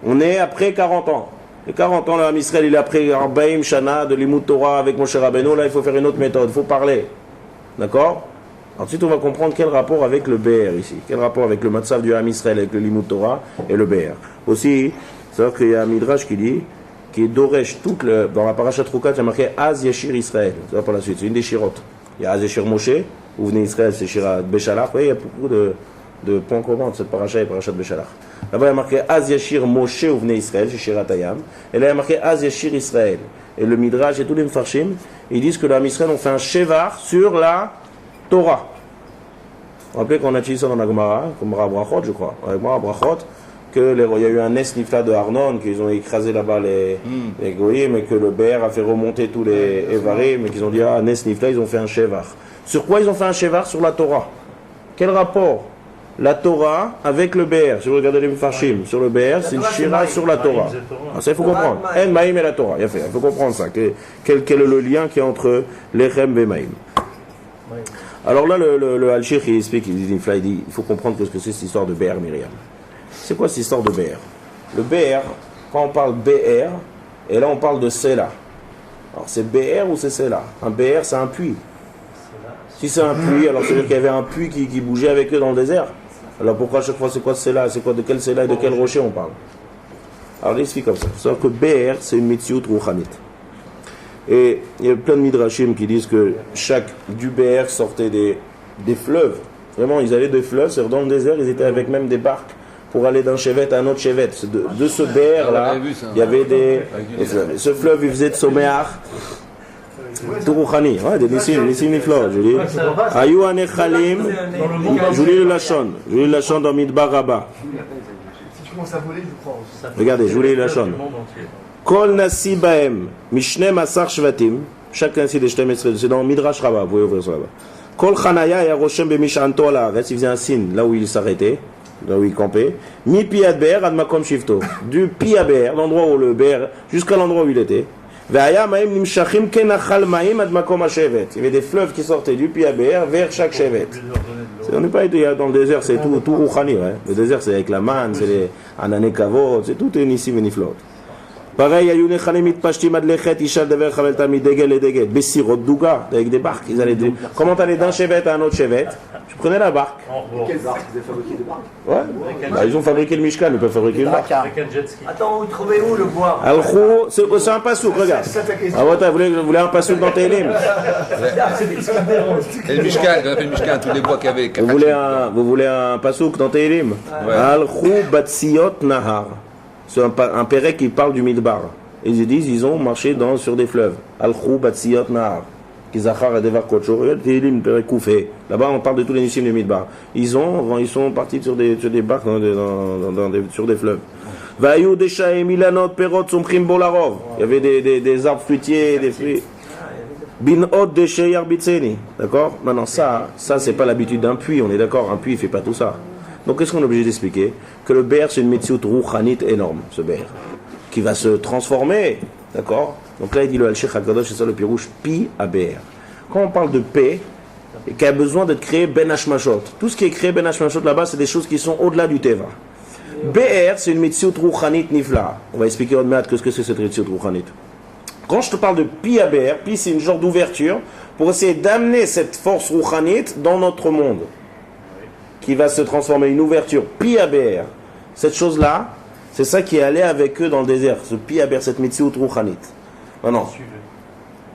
on est après 40 ans. Et 40 ans, là, Israël, il est après Arbaim Shana de Limud Torah avec Moshe Rabbeinu. Là, il faut faire une autre méthode, il faut parler. D'accord? Ensuite, on va comprendre quel rapport avec le BR ici. Quel rapport avec le Matzav du Ham Israël, avec le Limud Torah et le BR. Aussi, c'est-à-dire qu'il y a un Midrash qui dit, qui est Doresh, dans la parashat Rukat, il y a marqué Az Yashir Israël. Ça va par la suite, c'est une des chirotes. Il y a Az Yashir Moshe. Où venez Israël, c'est Shirat Béchalach. Oui, il y a beaucoup de points communs de cette paracha et parachat Béchalach. Là-bas, il y a marqué Az Yashir Moshe, où venez Israël, c'est Shirat Hayam. Et là, il y a marqué Az Yashir Israël. Et le Midrash et tous les Mfarshim, ils disent que l'Am Israël ont fait un Shevar sur la Torah. Vous vous rappelez qu'on a dit ça dans la Gemara, Gemara Brachot, je crois. Avec Gemara Brachot, qu'il y a eu un Nes Nifla de Arnon, qu'ils ont écrasé là-bas les Goïm, et que le Ber a fait remonter tous les Evarim, et qu'ils ont dit, ah, Nes Nifla, ils ont fait un Shevar. Sur quoi ils ont fait un Shevar? Sur la Torah. Quel rapport? La Torah avec le BR. Si vous regardez les Mfarshim, sur le BR, c'est une Shira sur la Torah. Ah, ça, il faut comprendre. En Maïm et la Torah. Il faut comprendre ça. Quel est le lien qui est entre l'Echem et Maïm? Alors là, le Al-Shir, il explique, il dit, il faut comprendre ce que c'est cette histoire de BR Myriam. C'est quoi cette histoire de BR? Le BR, quand on parle BR, et là on parle de Sela. Alors c'est BR ou c'est Sela? Un BR, c'est un puits. Si c'est un puits, alors c'est-à-dire qu'il y avait un puits qui bougeait avec eux dans le désert. Alors pourquoi à chaque fois c'est quoi Sela? C'est quoi, de quel Sela et de quel rocher on parle? Alors il explique comme ça. C'est-à-dire que BR, c'est une Metsiout Rouchanit. Et il y a plein de Midrashim qui disent que du BR sortait des fleuves. Vraiment, ils allaient des fleuves, c'est-à-dire dans le désert, ils étaient avec même des barques pour aller d'un chevet à un autre chevet. De ce BR là, il y avait des fleuves. Ce fleuve, il faisait de Soméach. Tourouchani, ouais, des Nissim Niflot, je dis. Ayou Anechalim, je lis le Lachon dans Midbar Rabba. Si tu commences à voler, je crois. Regardez, je vous lis le Lachon. Kol Nasi Baem, Mishne Masar Shvatim, chacun c'est des Shtem Esrel, c'est dans Midrash Rabba, vous pouvez ouvrir ça là-bas. Kol Chanaya et Roshem Bemishanto la Haaretz, il faisait un signe là où il s'arrêtait, là où il campait. Mi Piad Ber, Ad Makom Shifto, du Piad Ber, l'endroit où le Ber, jusqu'à l'endroit où il était. Il y avait des fleuves qui sortaient du Piaber vers chaque chevet. On n'est pas été dans le désert, c'est tout rouchani. Ouais. Le désert, c'est avec la manne, c'est les ananekavot, c'est tout Nissim et Niflot. Pareil, il y a eu des pashtim adlechet, ishal dever chavelta mi degel et degel. Bessirot douga, avec des barques. Comment t'allais d'un chevet à un autre chevet? Tu prenais la barque. Quelle barque? Vous avez fabriqué des barques? Ouais. Bah, ils ont fabriqué le Mishkan, ils peuvent fabriquer une barque. Attends, vous trouvez où le bois? Al-Khou, c'est un pasouk, regarde. Ah ouais, vous voulez un pasouk dans Télim? Et le Mishkan, on a fait le Mishkan, tous les bois qu'il y avait. Vous voulez un pasouk dans Télim? Al-Khou batsiot nahar. C'est un pérec qui parle du Midbar. Et ils disent, ils ont marché sur des fleuves. Al-Khou batsiot nahar. Kizachar et Devar Kocho, Télim, pérec koufé. Là-bas, on parle de tous les Nissim du Midbar. Ils sont partis sur des barques, sur des fleuves. Vayou deshaim milanot perot somchim bolarov. Il y avait des arbres fruitiers, des fruits. Bin od deshe yarbitseni. D'accord? Maintenant, ça c'est pas l'habitude d'un puits, on est d'accord? Un puits, il fait pas tout ça. Donc, qu'est-ce qu'on est obligé d'expliquer? Que le ber, c'est une metsiout rouchanite énorme, ce ber, qui va se transformer. D'accord? Donc là, il dit le Al-Sheikh HaKadosh, c'est ça le pirouche, pi à ber. Quand on parle de paix, et qui a besoin d'être créé ben hashmashot. Tout ce qui est créé ben hashmashot là-bas, c'est des choses qui sont au-delà du teva. BR, c'est une metsiout rouchanite nifla. On va expliquer en maths qu'est-ce que c'est cette metsiout rouchanite. Quand je te parle de pi à BR, pi c'est une genre d'ouverture pour essayer d'amener cette force rouchanite dans notre monde, qui va se transformer une ouverture pi à BR. Cette chose-là, c'est ça qui est allé avec eux dans le désert, ce pi à BR, cette metsiout rouchanite. Non.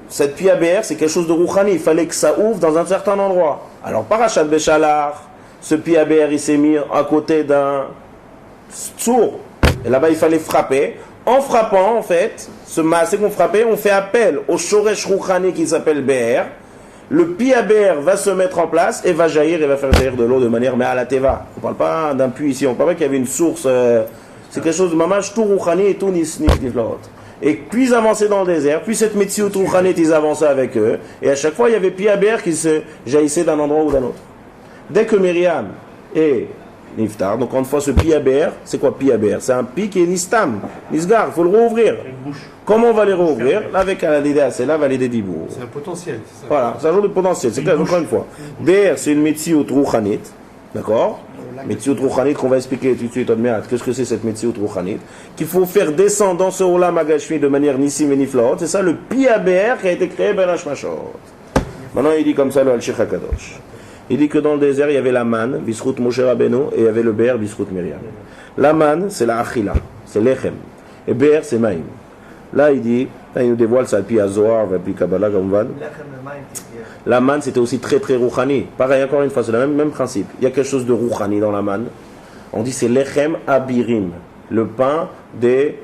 Cette pi à BR, c'est quelque chose de rouchani. Il fallait que ça ouvre dans un certain endroit. Alors, Parashat Béchalar, ce pi à BR, il s'est mis à côté d'un tsour. Et là-bas, il fallait frapper. En frappant, en fait, ce massé qu'on frappait, on fait appel au shoresh rouchani qui s'appelle BR. Le pi à BR va se mettre en place et va jaillir et va faire jaillir de l'eau de manière mais à la teva. On ne parle pas d'un puits ici, on ne parle pas qu'il y avait une source. C'est quelque chose de mamage, tout rouchani et tout niflot. Et plus avancer dans le désert, plus cette metsiout rouchanite, ils avançaient avec eux. Et à chaque fois, il y avait pi à BR qui se jaillissait d'un endroit ou d'un autre. Dès que Myriam et Niftar, donc une fois ce pi à BR, c'est quoi pi à BR? C'est un pi qui est nistam, nisgar, il faut le rouvrir. Comment on va les rouvrir? Là, avec l'idée, c'est là, valider Dibour. C'est un potentiel, c'est ça. Voilà, c'est un genre de potentiel. C'est clair, encore une fois. BR, c'est une metsiout rouchanite, d'accord? Metsiout rouchanite qu'on va expliquer tout de suite. Qu'est-ce que c'est cette metsiout rouchanite? Qu'il faut faire descendre dans ce olam agashmi de manière nissim et niflaot. C'est ça le pi à BR qui a été créé ben hashmashot. Maintenant, il dit comme ça le Al-Sheikh HaKadosh. Il dit que dans le désert, il y avait la manne, Bisrout Moshe Rabbeinu, et il y avait le BR, Bisrout Myriam. La manne, c'est la achila, c'est l'echem. Et BR, c'est maïm. Là, il dit, là, il nous dévoile ça, puis à Zohar, puis Kabbalah, Gamvan. La manne, c'était aussi très très rouchani. Pareil, encore une fois, c'est le même principe. Il y a quelque chose de rouchani dans la manne. On dit c'est l'echem abirim, le pain des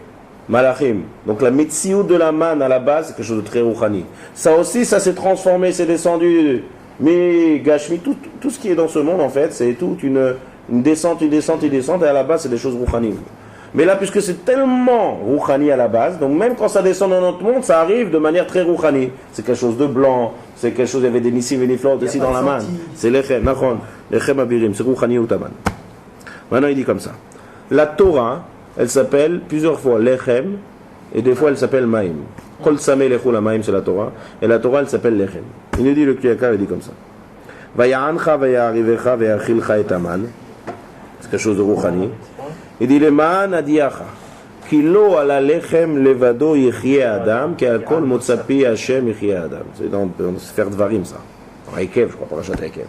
malachim. Donc la metsiout de la manne à la base, c'est quelque chose de très rouchani. Ça aussi, ça s'est transformé, c'est descendu. Mais Gashmi, tout ce qui est dans ce monde, en fait, c'est toute une descente, et à la base, c'est des choses rouchani. Mais là, puisque c'est tellement rouchani à la base, donc même quand ça descend dans notre monde, ça arrive de manière très rouchani. C'est quelque chose de blanc, c'est quelque chose, il y avait des nissim et des fleurs aussi dans la manne. C'est l'echem, l'echem abirim, c'est rouchani ou taman. Maintenant, il dit comme ça. La Torah, elle s'appelle plusieurs fois l'echem, et des fois elle s'appelle maïm. Kol sameh lechou la maïm, c'est la Torah, et la Torah, elle s'appelle l'echem. Il nous dit le Kriyakar, il dit comme ça. Vaya'ancha vaya'arivecha vaya'achilcha et aman. C'est quelque chose de rouchani. Il dit leman adiacha. Kilo ala lechem levado yichye adam, ki al kol motzapi Hashem yichye adam. C'est dans Sefer Dvarim, ça. Dans Ekev, je crois, Parashat Ekev.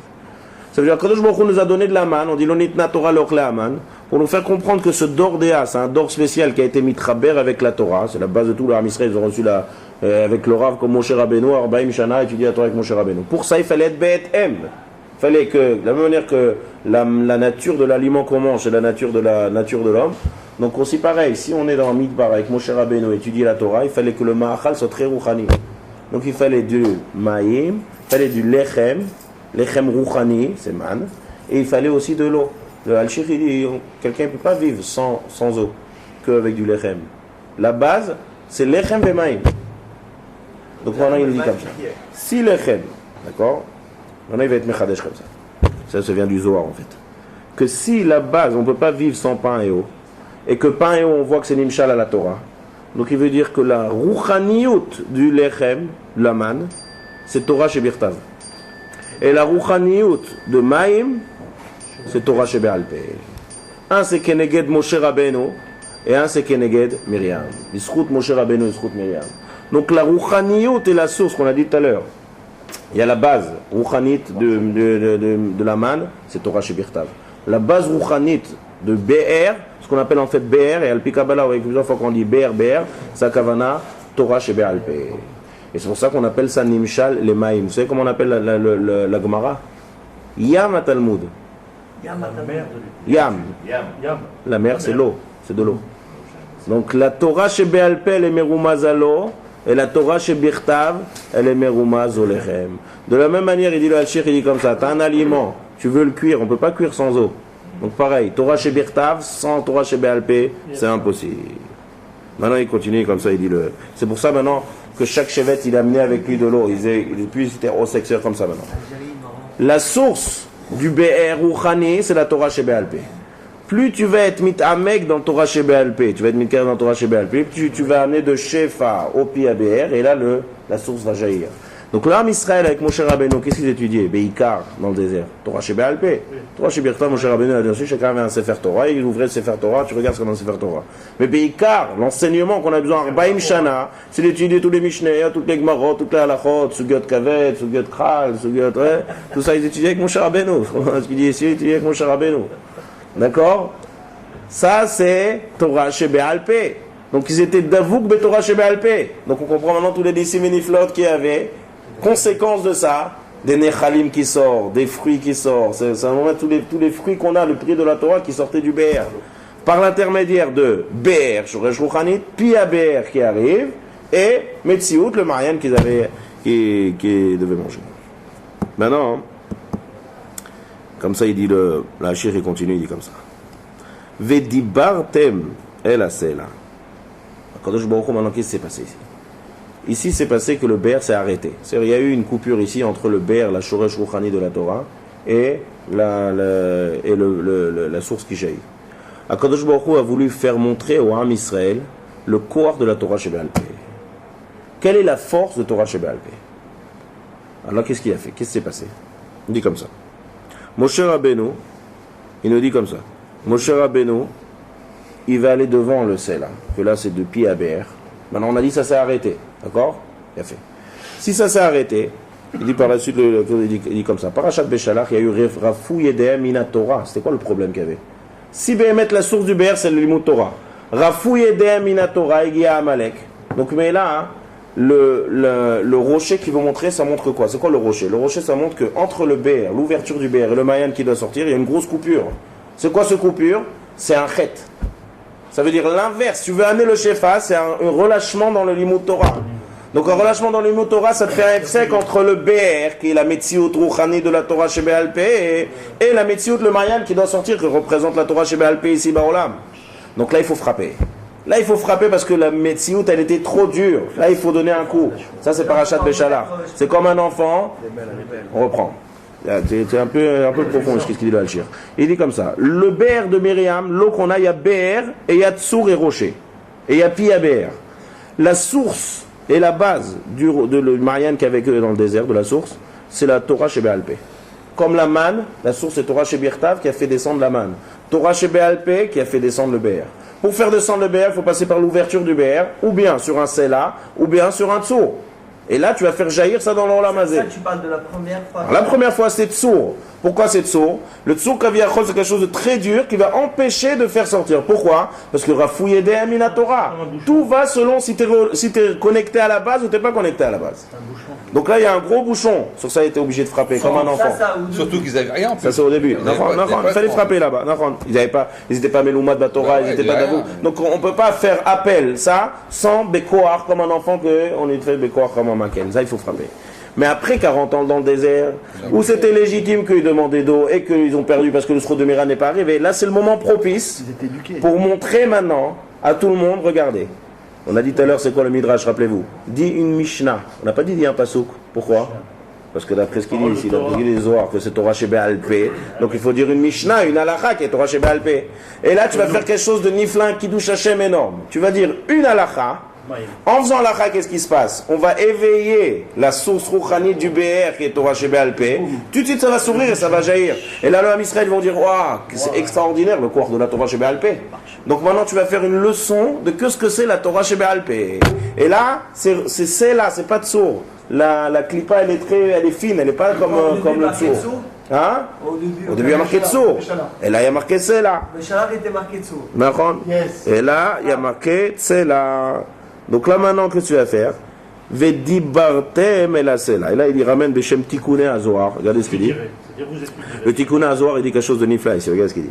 Ça veut dire que Kadosh Baruch Hu nous a donné de la manne, on dit l'onitna Torah l'ochle aman, pour nous faire comprendre que ce dordéa, c'est un dor spécial qui a été mitraber avec la Torah, c'est la base de tout le Ham Israël, ils ont reçu avec le Rav comme Moshe Rabbeinu, Arbaim Shana, étudier la Torah avec Moshe Rabbeinu. Pour ça, il fallait être Be'et M. Il fallait que, de la même manière que la nature de l'aliment qu'on mange, c'est la nature de l'homme, donc aussi pareil, si on est dans Midbar avec Moshe Rabbeinu, étudier la Torah, il fallait que le Ma'achal soit très rouchani. Donc il fallait du Ma'im, il fallait du Lechem rouchani, c'est man, et il fallait aussi de l'eau. Le Al-Sheikh, il dit, quelqu'un ne peut pas vivre sans eau, qu'avec du Lechem. La base, c'est Lechem et Ma'im. Donc maintenant il dit comme ça. Si Lechem, d'accord, maintenant il va être Mechadesh comme ça. Ça vient du Zohar en fait. Que si la base, on ne peut pas vivre sans pain et eau, et que pain et eau, on voit que c'est Nimshal à la Torah, donc il veut dire que la Rouchaniout du Lechem, la man, c'est Torah chez Birtav. Et la Rouchaniout de Maïm, c'est Torah chez Be'alpeh. Un c'est Keneged Moshe Rabbeinu, et un c'est Keneged Myriam. Yisrout Moshe Rabbeinu, Yisrout Myriam. Donc la Rouchaniout est la source qu'on a dit tout à l'heure. Il y a la base Rouchanit de la manne, c'est Torah chez Birtav. La base Rouchanit de BR, ce qu'on appelle en fait BR, et Al-Pi Kabbalah, avec plusieurs fois qu'on dit BR, ça kavana Torah chez Be'alpeh. Et c'est pour ça qu'on appelle ça Nimshal les Maïm. Vous savez comment on appelle la Gemara? Yam Talmud. Yam. La mer, c'est l'eau. C'est de l'eau. Donc la Torah chez Be'alpeh, elle est Merumaz à l'eau. Et la Torah chez Birtav, elle est Merumaz au Lechem. De la même manière, il dit le Al-Sheikh, il dit comme ça. Tu as un aliment, tu veux le cuire, on ne peut pas cuire sans eau. Donc pareil, Torah chez Birtav, sans Torah chez Be'alpeh, c'est impossible. Maintenant, il continue comme ça, il dit le. C'est pour ça maintenant. que chaque chevet il amenait avec lui de l'eau. Puis ils étaient homosexuels comme ça maintenant. La source du BR Rouhani, c'est la Torah Shebéalpé. Plus tu vas être mitamek dans Torah Shebéalpé, tu vas être mitker dans Torah Shebéalpé, plus tu vas amener de Shefa au Pi ABR, et là la source va jaillir. Donc l'âme Israël avec Moshe Rabbeinu, qu'est-ce qu'ils étudiaient? Beikar dans le désert, Torah Shebéalpé. Torah Shebirta, Moshe Rabbeinu a dit chacun avait un Sefer Torah, il ouvrait le Sefer Torah, tu regardes ce qu'on a dans le Sefer Torah. Mais Beikar, l'enseignement qu'on a besoin, Arbaim Shana, c'est d'étudier tous les Mishneh, toutes les Gmarot, toutes les Halachot, Sugyot Kavet, Sugyot Kral, Sugyot, tout ça ils étudiaient avec Moshe Rabbeinu. Ce qu'il dit ici, ils étudiaient avec Moshe Rabbeinu. D'accord? Ça c'est Torah Shebéalpé. Donc ils étaient Davouk be Torah Shebéalpé. Donc on comprend maintenant tous les disséminiflotes qu'il y avait. Conséquence de ça, des nechalim qui sortent, des fruits qui sortent. C'est un moment tous les fruits qu'on a, le prix de la Torah qui sortait du BR. Par l'intermédiaire de BR, Shoresh Rouhanit, puis BR qui arrive, et Metsiout, le Marian qu'ils avaient, qui devait manger. Maintenant, comme ça il dit la Hachir, il continue, il dit comme ça. Vedibartem el asela. Kadosh Baruch Hu, maintenant qu'est-ce qui s'est passé ici? Ici, c'est passé que le Ber s'est arrêté. C'est-à-dire, il y a eu une coupure ici entre le Ber, la Shoresh Rouhani de la Torah, et la source qui jaillit. Akadosh Baruch Hu a voulu faire montrer au Ham Israël le corps de la Torah Shebéalpé. Quelle est la force de Torah Shebéalpé? Alors, qu'est-ce qu'il a fait? Qu'est-ce qui s'est passé? Il dit comme ça. Moshe Rabbeinu, il nous dit comme ça. Moshe Rabbeinu, il va aller devant le Sela, que là, c'est de Pi à Ber. Maintenant, on a dit ça s'est arrêté. D'accord? Il a fait. Si ça s'est arrêté, il dit par la suite, il dit comme ça. Parashat Beshalach, il y a eu Rafou Yedéhem Mina Torah. C'était quoi le problème qu'il y avait? Si Béhémet, la source du BR, c'est le Limut Torah. Rafou Yedéhem Mina Torah, il y a Amalek. Donc, mais là, hein, le rocher qui veut montrer, ça montre quoi? C'est quoi le rocher? Le rocher, ça montre qu'entre le BR, l'ouverture du BR et le Mayan qui doit sortir, il y a une grosse coupure. C'est quoi cette coupure? C'est un chet. Ça veut dire l'inverse. Tu veux amener le Shefa, c'est un relâchement dans le Limut Torah. Donc un relâchement dans le Limut Torah, ça te fait un sec entre le BR, qui est la Metsiout Rouhani de la Torah Shebéalpé, et la Metsiout, le Mayan, qui doit sortir, qui représente la Torah Shebéalpé ici, Baolam. Donc là, il faut frapper. Là, il faut frapper parce que la Metsiout, elle était trop dure. Là, il faut donner un coup. Ça, c'est Parashat Beshalach. C'est comme un enfant. On reprend. C'est un peu profond ce qu'il dit de Alchir. Il dit comme ça. Le BR de Myriam, l'eau qu'on a, il y a BR et il y a Tsour et Rocher. Et il y a Pi à BR. La source et la base de Marianne qui est avec eux dans le désert, de la source, c'est la Torah Shebéalpé. Comme la manne, la source c'est Torah Shebirtav qui a fait descendre la manne. Torah Shebéalpé qui a fait descendre le BR. Pour faire descendre le BR, il faut passer par l'ouverture du BR, ou bien sur un Sela, ou bien sur un Tsour. Et là, tu vas faire jaillir ça dans l'Olam Hazé. Ça, tu parles de la première fois. La première fois, c'est Tsour. Pourquoi c'est Tsour? Le Tsour Kaviachol, c'est quelque chose de très dur qui va empêcher de faire sortir. Pourquoi? Parce que Rafou Yedéhem Mina Torah. Tout va selon si tu es connecté à la base ou tu n'es pas connecté à la base. Donc là, il y a un gros bouchon. Sur ça, il était obligé de frapper comme un enfant. Surtout qu'ils n'avaient rien. Ça, c'est au début. Il fallait frapper là-bas. Ils n'étaient pas Melouma de Batora, ils n'étaient pas Davou. Donc on ne peut pas faire appel, ça, sans Bekoar comme un enfant qu'on est fait Bekoar comme un Maken. Ça, il faut frapper. Mais après 40 ans dans le désert, où c'était légitime qu'ils demandaient d'eau et qu'ils ont perdu parce que le Sro de Mira n'est pas arrivé, là, c'est le moment propice pour montrer maintenant à tout le monde, regardez. On a dit tout à l'heure, c'est quoi le Midrash, rappelez-vous? Dit une Mishnah. On n'a pas dit un Pasuk. Pourquoi? Parce que d'après ce qu'il dit ici, d'après les Zohar, que c'est Torah Shebéalpé. Donc il faut dire une Mishnah, une Halakha qui est Torah Shebéalpé. Et là, tu vas faire quelque chose de Niflin, Kiddush Hashem énorme. Tu vas dire une Halakha. En faisant Halakha, qu'est-ce qui se passe? On va éveiller la source rouchani du BR qui est Torah Shebéalpé. Tout de suite, ça va s'ouvrir et ça va jaillir. Et là, le Ham Israël vont dire, waouh, c'est extraordinaire le corps de la Torah Shebéalpé. Donc maintenant, tu vas faire une leçon de ce que c'est la Torah Shebéalpé. Et là, c'est là, c'est pas Tsour. La clipa, elle est fine, elle n'est pas comme le Tsour. Hein? Au début, il y a marqué Tsour. Et là, il y a marqué Tsela. Beshalach était marqué Tsour. Et là, il y a marqué Tsela. Donc là, maintenant, qu'est-ce que tu vas faire? Vedibartem et la Tsela. Et là, il ramène Beshem Tikouné à Zohar. Regardez ce qu'il dit. Le Tikouné à Zohar, il dit quelque chose de nifla ici. Regardez ce qu'il dit.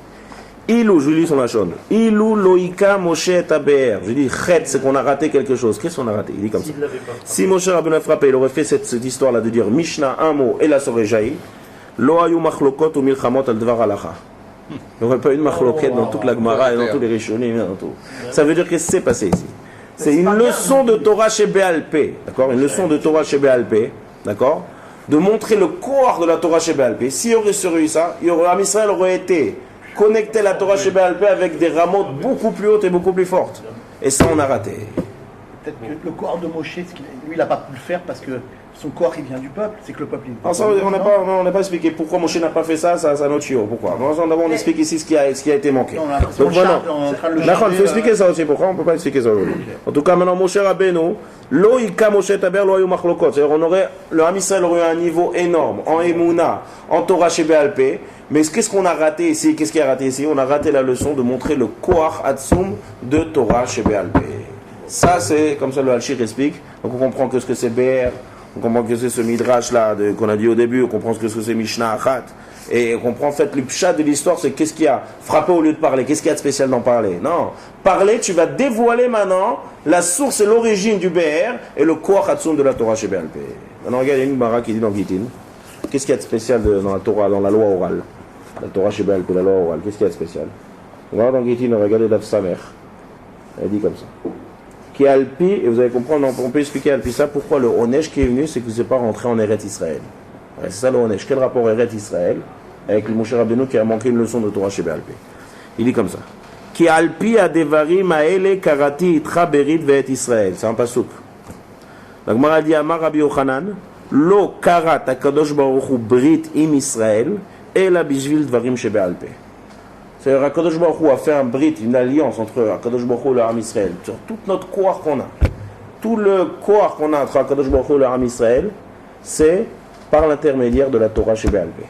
Ilou, je lis son lachon. Ilou loïka Moshe taber. Je dis chet, c'est qu'on a raté quelque chose. Qu'est-ce qu'on a raté? Il dit comme ça. Si Moshe Rabbeinu a frappé, il aurait fait cette histoire-là de dire Mishnah, un mot, et la saurait jailli. Lo ayu machlokot ou milchamot al dvar halacha. Il n'y aurait pas eu de machloket dans toute la Gemara et dans tous les Rishonim. Ça veut dire qu'est-ce qui s'est passé ici? C'est une leçon de Torah chez Béalpé, d'accord? Une leçon de Torah chez Béalpé, d'accord? De montrer le corps de la Torah chez Béalpé. S'il y aurait eu ça, Am Israël aurait été connecté à la Torah chez Béalpé avec des rameaux beaucoup plus hautes et beaucoup plus fortes. Et ça, on a raté. Peut-être que le corps de Moshe, lui, il n'a pas pu le faire parce que son corps, il vient du peuple. C'est que le peuple, il... Non, ça, on n'a pas expliqué pourquoi Moshe n'a pas fait ça, c'est un autre chiot. Pourquoi? D'abord, on explique ici ce qui a été manqué. Donc voilà. D'accord, il faut expliquer ça aussi. Pourquoi on ne peut pas expliquer ça aujourd'hui? En tout cas, maintenant, Moshe Rabbeinu, lo ika Moshe taber lo ayu machlokot. C'est-à-dire, le Ham Israël aurait eu un niveau énorme en Emouna, en Torah chez Béalpé. Mais qu'est-ce qu'on a raté ici? Qu'est-ce qui a raté ici? On a raté la leçon de montrer le Koach Atzum de Torah chez Béalpé. Ça, c'est comme ça le Alchir explique. Donc on comprend que ce que c'est BR, on comprend que c'est ce Midrash là qu'on a dit au début, on comprend ce que c'est Mishnah Achat. Et on comprend en fait le pshat de l'histoire, c'est qu'est-ce qu'il y a frappé au lieu de parler, qu'est-ce qu'il y a de spécial d'en parler. Non, parler, tu vas dévoiler maintenant la source et l'origine du BR et le Koach Atzum de la Torah chez Béalpé. Maintenant regarde, il y a une Gemara qui dit dans Gittin, qu'est-ce qu'il y a de spécial dans la Torah, dans la loi orale? La Torah chez Béalpé, la loi orale, qu'est-ce qu'il y a de spécial? On va dans Gittin, regardez Daf Samer. Elle dit comme ça. Qui est Alpi, et vous allez comprendre, on peut expliquer Alpi ça, pourquoi le Onesh qui est venu, c'est que vous n'êtes pas rentré en Eretz Israël. Ouais, c'est ça le Onesh. Quel rapport Eretz Israël avec le Moshe Rabbeinu qui a manqué une leçon de Torah chez Béalpé? Il dit comme ça. Qui Alpi a devarim aele karati itra berit ve'et Israël. C'est un pasouk. La Gemara dit Amar Rabbi Yochanan, lo karat akadosh baruch hu brit im Israël, ela bishvil dvarim chez Béalpé. C'est-à-dire Akadosh Baruch Hu a fait un brit, une alliance entre Akadosh Baruch Hu et le Ham Israël. Sur toute notre corps qu'on a. Tout le corps qu'on a entre Akadosh Baruch Hu et le Ham Israël, c'est par l'intermédiaire de la Torah chez Béalpé.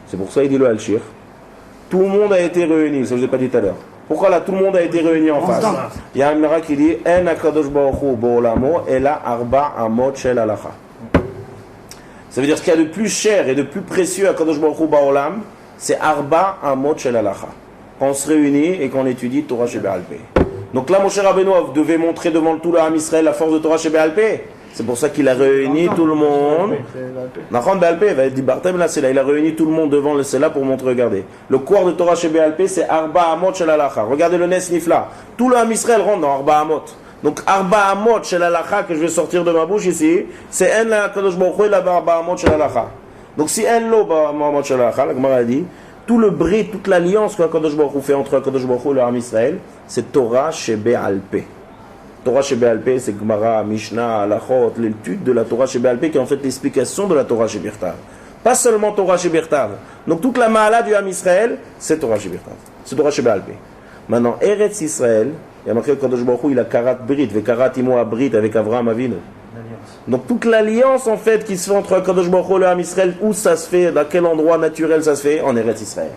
C'est pour ça il dit le Alchir. Tout le monde a été réuni, ça je ne vous ai pas dit tout à l'heure. Pourquoi là tout le monde a été réuni en face? Il y a un miracle qui dit En Akadosh Baruch Hu bo'olamo ela arba amot shel halacha. Ça veut dire ce qu'il y a de plus cher et de plus précieux à Akadosh Baruch Hu ba'olam, c'est Arba Amot Shel Halacha. Quand on se réunit et qu'on étudie Torah chez Béalpé. Donc là, Moshe Rabbeinu devait montrer devant tout le Ham Israël la force de Torah chez Béalpé. C'est pour ça qu'il a réuni tout le monde. Nachon Béalpé, il a réuni tout le monde devant le Sela pour montrer, regardez. Le corps de Torah chez Béalpé, c'est Arba Amot Shel Halacha. Regardez le Nes Nifla. Tout le Ham Israël rentre dans Arba Amot. Donc Arba Amot Shel Halacha que je vais sortir de ma bouche ici, c'est En la Kadosh Baruch Hu la Arba Amot Shel Halacha. Donc si En lo Amot Shel Halacha, la Gemara dit, tout le brit, toute l'alliance que Kadosh Baruch Hu fait entre Kadosh Baruch Hu et le Ham Israël, c'est Torah chez Béalpé. Torah chez Béalpé, c'est Gemara, Mishnah, Halachot, l'étude de la Torah chez Béalpé qui est en fait l'explication de la Torah chez Birtav. Pas seulement Torah chez Birtav. Donc toute la Mahala du Ham Israël, c'est Torah chez Birtav. C'est Torah chez Béalpé. Maintenant, Eretz Israël, il y a marqué que Kadosh Baruch Hu, il a Karat Brit, Vekarat Imo Abrit avec Avraham Avinu. Donc toute l'alliance en fait qui se fait entre Kadosh Baruch Hu et le Ham Israël, où ça se fait, dans quel endroit naturel ça se fait? En Eretz Israël.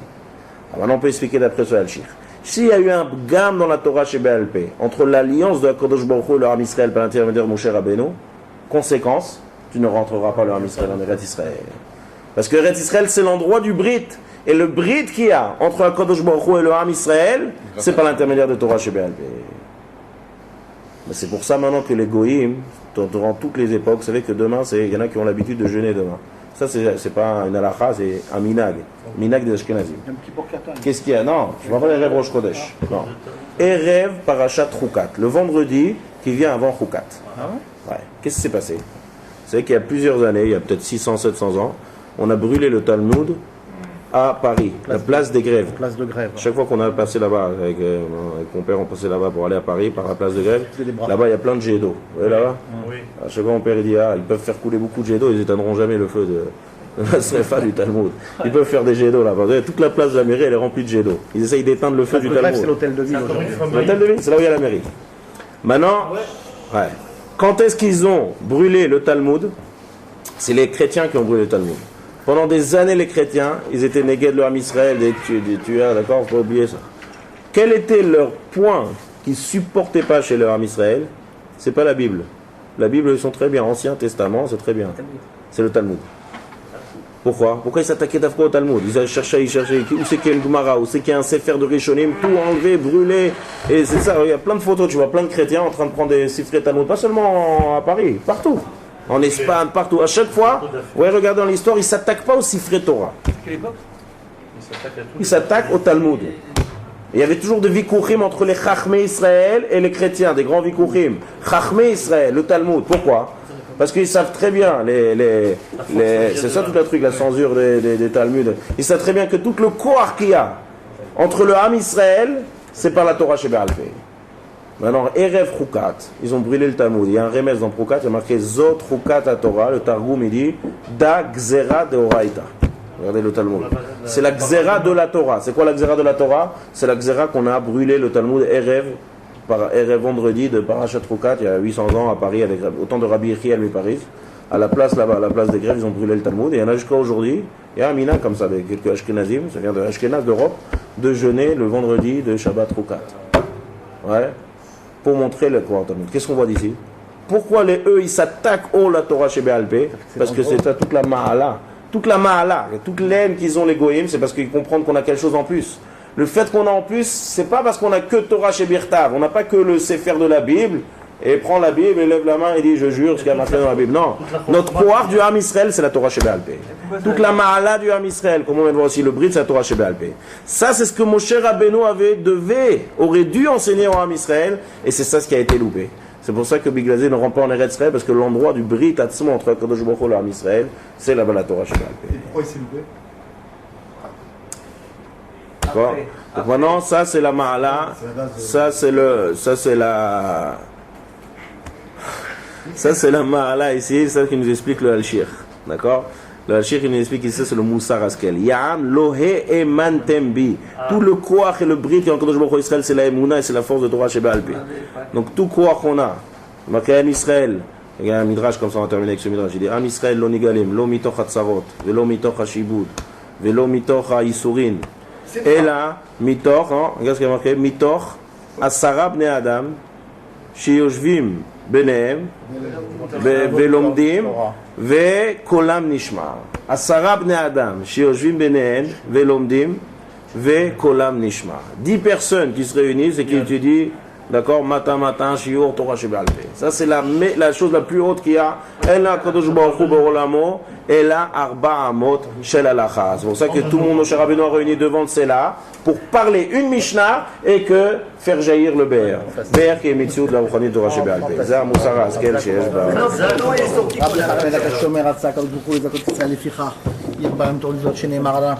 Alors maintenant on peut expliquer d'après ce Alchir. S'il y a eu un gamme dans la Torah chez Béalpé entre l'alliance de Kadosh Baruch Hu et le Ham Israël par l'intermédiaire de Moshe Rabbeinu, conséquence, tu ne rentreras pas le Ham Israël en Eretz Israël. Parce que Eretz Israël c'est l'endroit du Brit. Et le Brit qu'il y a entre Kadosh Baruch Hu et le Ham Israël, c'est par l'intermédiaire de Torah chez Béalpé. Mais c'est pour ça maintenant que les Goïm, durant toutes les époques, vous savez que demain, il y en a qui ont l'habitude de jeûner demain. Ça, c'est pas une halakha, c'est un minag. Minag des Ashkenazim. Qu'est-ce qu'il y a? Non, je ne vois pas les rêves Rosh Chodesh. Non. Erev Parashat Chukat. Le vendredi qui vient avant Chukat. Ouais. Qu'est-ce qui s'est passé? Vous savez qu'il y a plusieurs années, il y a peut-être 600, 700 ans, on a brûlé le Talmud à Paris, la place des Grèves. Place de Grève. Chaque fois qu'on a passé là-bas, avec mon père, on passait là-bas pour aller à Paris, par la place de Grève. Là-bas, il y a plein de jets d'eau. Vous voyez là-bas? Oui. À chaque fois, mon père il dit, ils peuvent faire couler beaucoup de jets d'eau, ils n'éteindront jamais le feu de la Srefa du Talmud. Ils peuvent faire des jets d'eau là-bas. Toute la place de la mairie, elle est remplie de jets d'eau. Ils essayent d'éteindre le feu du Talmud. C'est l'hôtel de ville. L'hôtel de ville, c'est là où il y a la mairie. Maintenant, quand est-ce qu'ils ont brûlé le Talmud? C'est les chrétiens qui ont brûlé le Talmud. Pendant des années, les chrétiens, ils étaient négués de leur Ham Israël, des tueurs, d'accord, il faut pas oublier ça. Quel était leur point qu'ils ne supportaient pas chez leur Ham Israël? C'est pas la Bible. La Bible, ils sont très bien. Ancien Testament, c'est très bien. C'est le Talmud. Pourquoi? Pourquoi ils s'attaquaient d'Afro au Talmud? Ils cherchaient, où c'est qu'il y a une Gemara, où c'est qu'il y a un Sefer de Rishonim, tout enlevé, brûlé. Et c'est ça, il y a plein de photos, tu vois, plein de chrétiens en train de prendre des Sifrei Talmud, pas seulement à Paris, partout. En Espagne, partout. À chaque fois, regardez dans l'histoire, ils ne s'attaquent pas au Sifrei Torah. Ils s'attaquent au Talmud. Il y avait toujours des vikouchim entre les Chachmei Israël et les chrétiens, des grands vikouchim. Chachmei Israël, le Talmud, pourquoi? Parce qu'ils savent très bien, c'est ça tout le truc, la censure des Talmuds. Ils savent très bien que tout le koach qu'il y a entre le Ham Israël, c'est par la Torah Shebe'al Peh. Maintenant, Erev Chukat, ils ont brûlé le Talmud. Il y a un remède dans Chukat, il y a marqué Zot Chukat à Torah. Le Targum, il dit Da Gzera de Oraita. Regardez le Talmud. C'est la Gzera de la Torah. C'est quoi la Gzera de la Torah? C'est la Gzera qu'on a brûlé le Talmud Erev vendredi de Parashat Chukat, il y a 800 ans à Paris, avec autant de Rabbi Yechiel Paris. À la place là-bas, à la place des Grèves, ils ont brûlé le Talmud. Et il y en a jusqu'à aujourd'hui. Il y a un mina comme ça, avec quelques Ashkenazim, ça vient de Ashkenaz d'Europe, de jeûner le vendredi de Shabbat Chukat. Ouais. Pour montrer le quoi Talmud. Qu'est-ce qu'on voit d'ici? Pourquoi eux ils s'attaquent au la Torah Shebe'al Peh? Parce que c'est ça toute la Ma'ala. Toute la Ma'ala, toute l'aine qu'ils ont les Goïms, c'est parce qu'ils comprennent qu'on a quelque chose en plus. Le fait qu'on a en plus, c'est pas parce qu'on a que Torah Shebirtav. On n'a pas que le Sefer de la Bible, et prend la Bible et lève la main et dit je jure ce qu'il y a marqué dans la Bible. Non, notre Koach du Ham Israël, c'est la Torah Shebe'al Peh. Toute la Ma'ala du Ham Israël, comme on vient de voir aussi le Brit, c'est la Torah Shebe'al Peh. Ça, c'est ce que Moshe Rabbeinu aurait dû enseigner au Ham Israël, et c'est ça ce qui a été loupé. C'est pour ça que Biglazé ne rentre pas en Eretz Israël, parce que l'endroit du Brit Atzmo entre Kadosh Baruch Hu et le Ham Israël, c'est là-bas la Torah Shebe'al Peh. Pourquoi il s'est loupé? D'accord. Donc maintenant, ça c'est la Ma'ala, ça c'est la Ma'ala ici, c'est ça qui nous explique le Al-Shir. D'accord? Le Al-Shir qui nous explique ici, c'est le Moussar Askel. Ya'am lohe eman tembi. Tout le koach et le brit qui est en Kadosh Baruch Hu Israël, c'est la Emouna et c'est la force de Torah Shebe'al Peh. Donc tout koach qu'on a, marqué Am Israël, il y a un midrash comme ça, on va terminer avec ce midrash. Il dit Am Israël lo nigalim, lo mitoch hatzarot, velo mitoch hashibud, velo mitoch haisurin. Et là, mitoch, regarde ce qu'il y a marqué, mitoch asara bnei adam, shiyoshvim benehem, velomdim, ve kolam nishma. Asara bnei adam, shiyoshvim benehem, velomdim, ve kolam nishma. 10 personnes qui se réunissent et qui étudient, d'accord, matin, shiur, Torah Shebe'al Peh. Ça, c'est la chose la plus haute qu'il y a. Elle a Kadosh Baruch Hu Be'olamo, elle a Arba Amot Shel Halacha. C'est pour ça que tout le monde, Moshe Rabbeinu, a réuni devant le Sela pour parler une Mishnah et que faire jaillir le Be'er. Be'er qui est Mitziut de la Rouchani de Torah Shebe'al Peh. C'est un Moussar Askel chez Eshba. רבי חנן בן הקשומר רצה הקדוש ברוך הוא לזכות ישראל לפיכך ירבה עם תור לזאת שנאמר עליו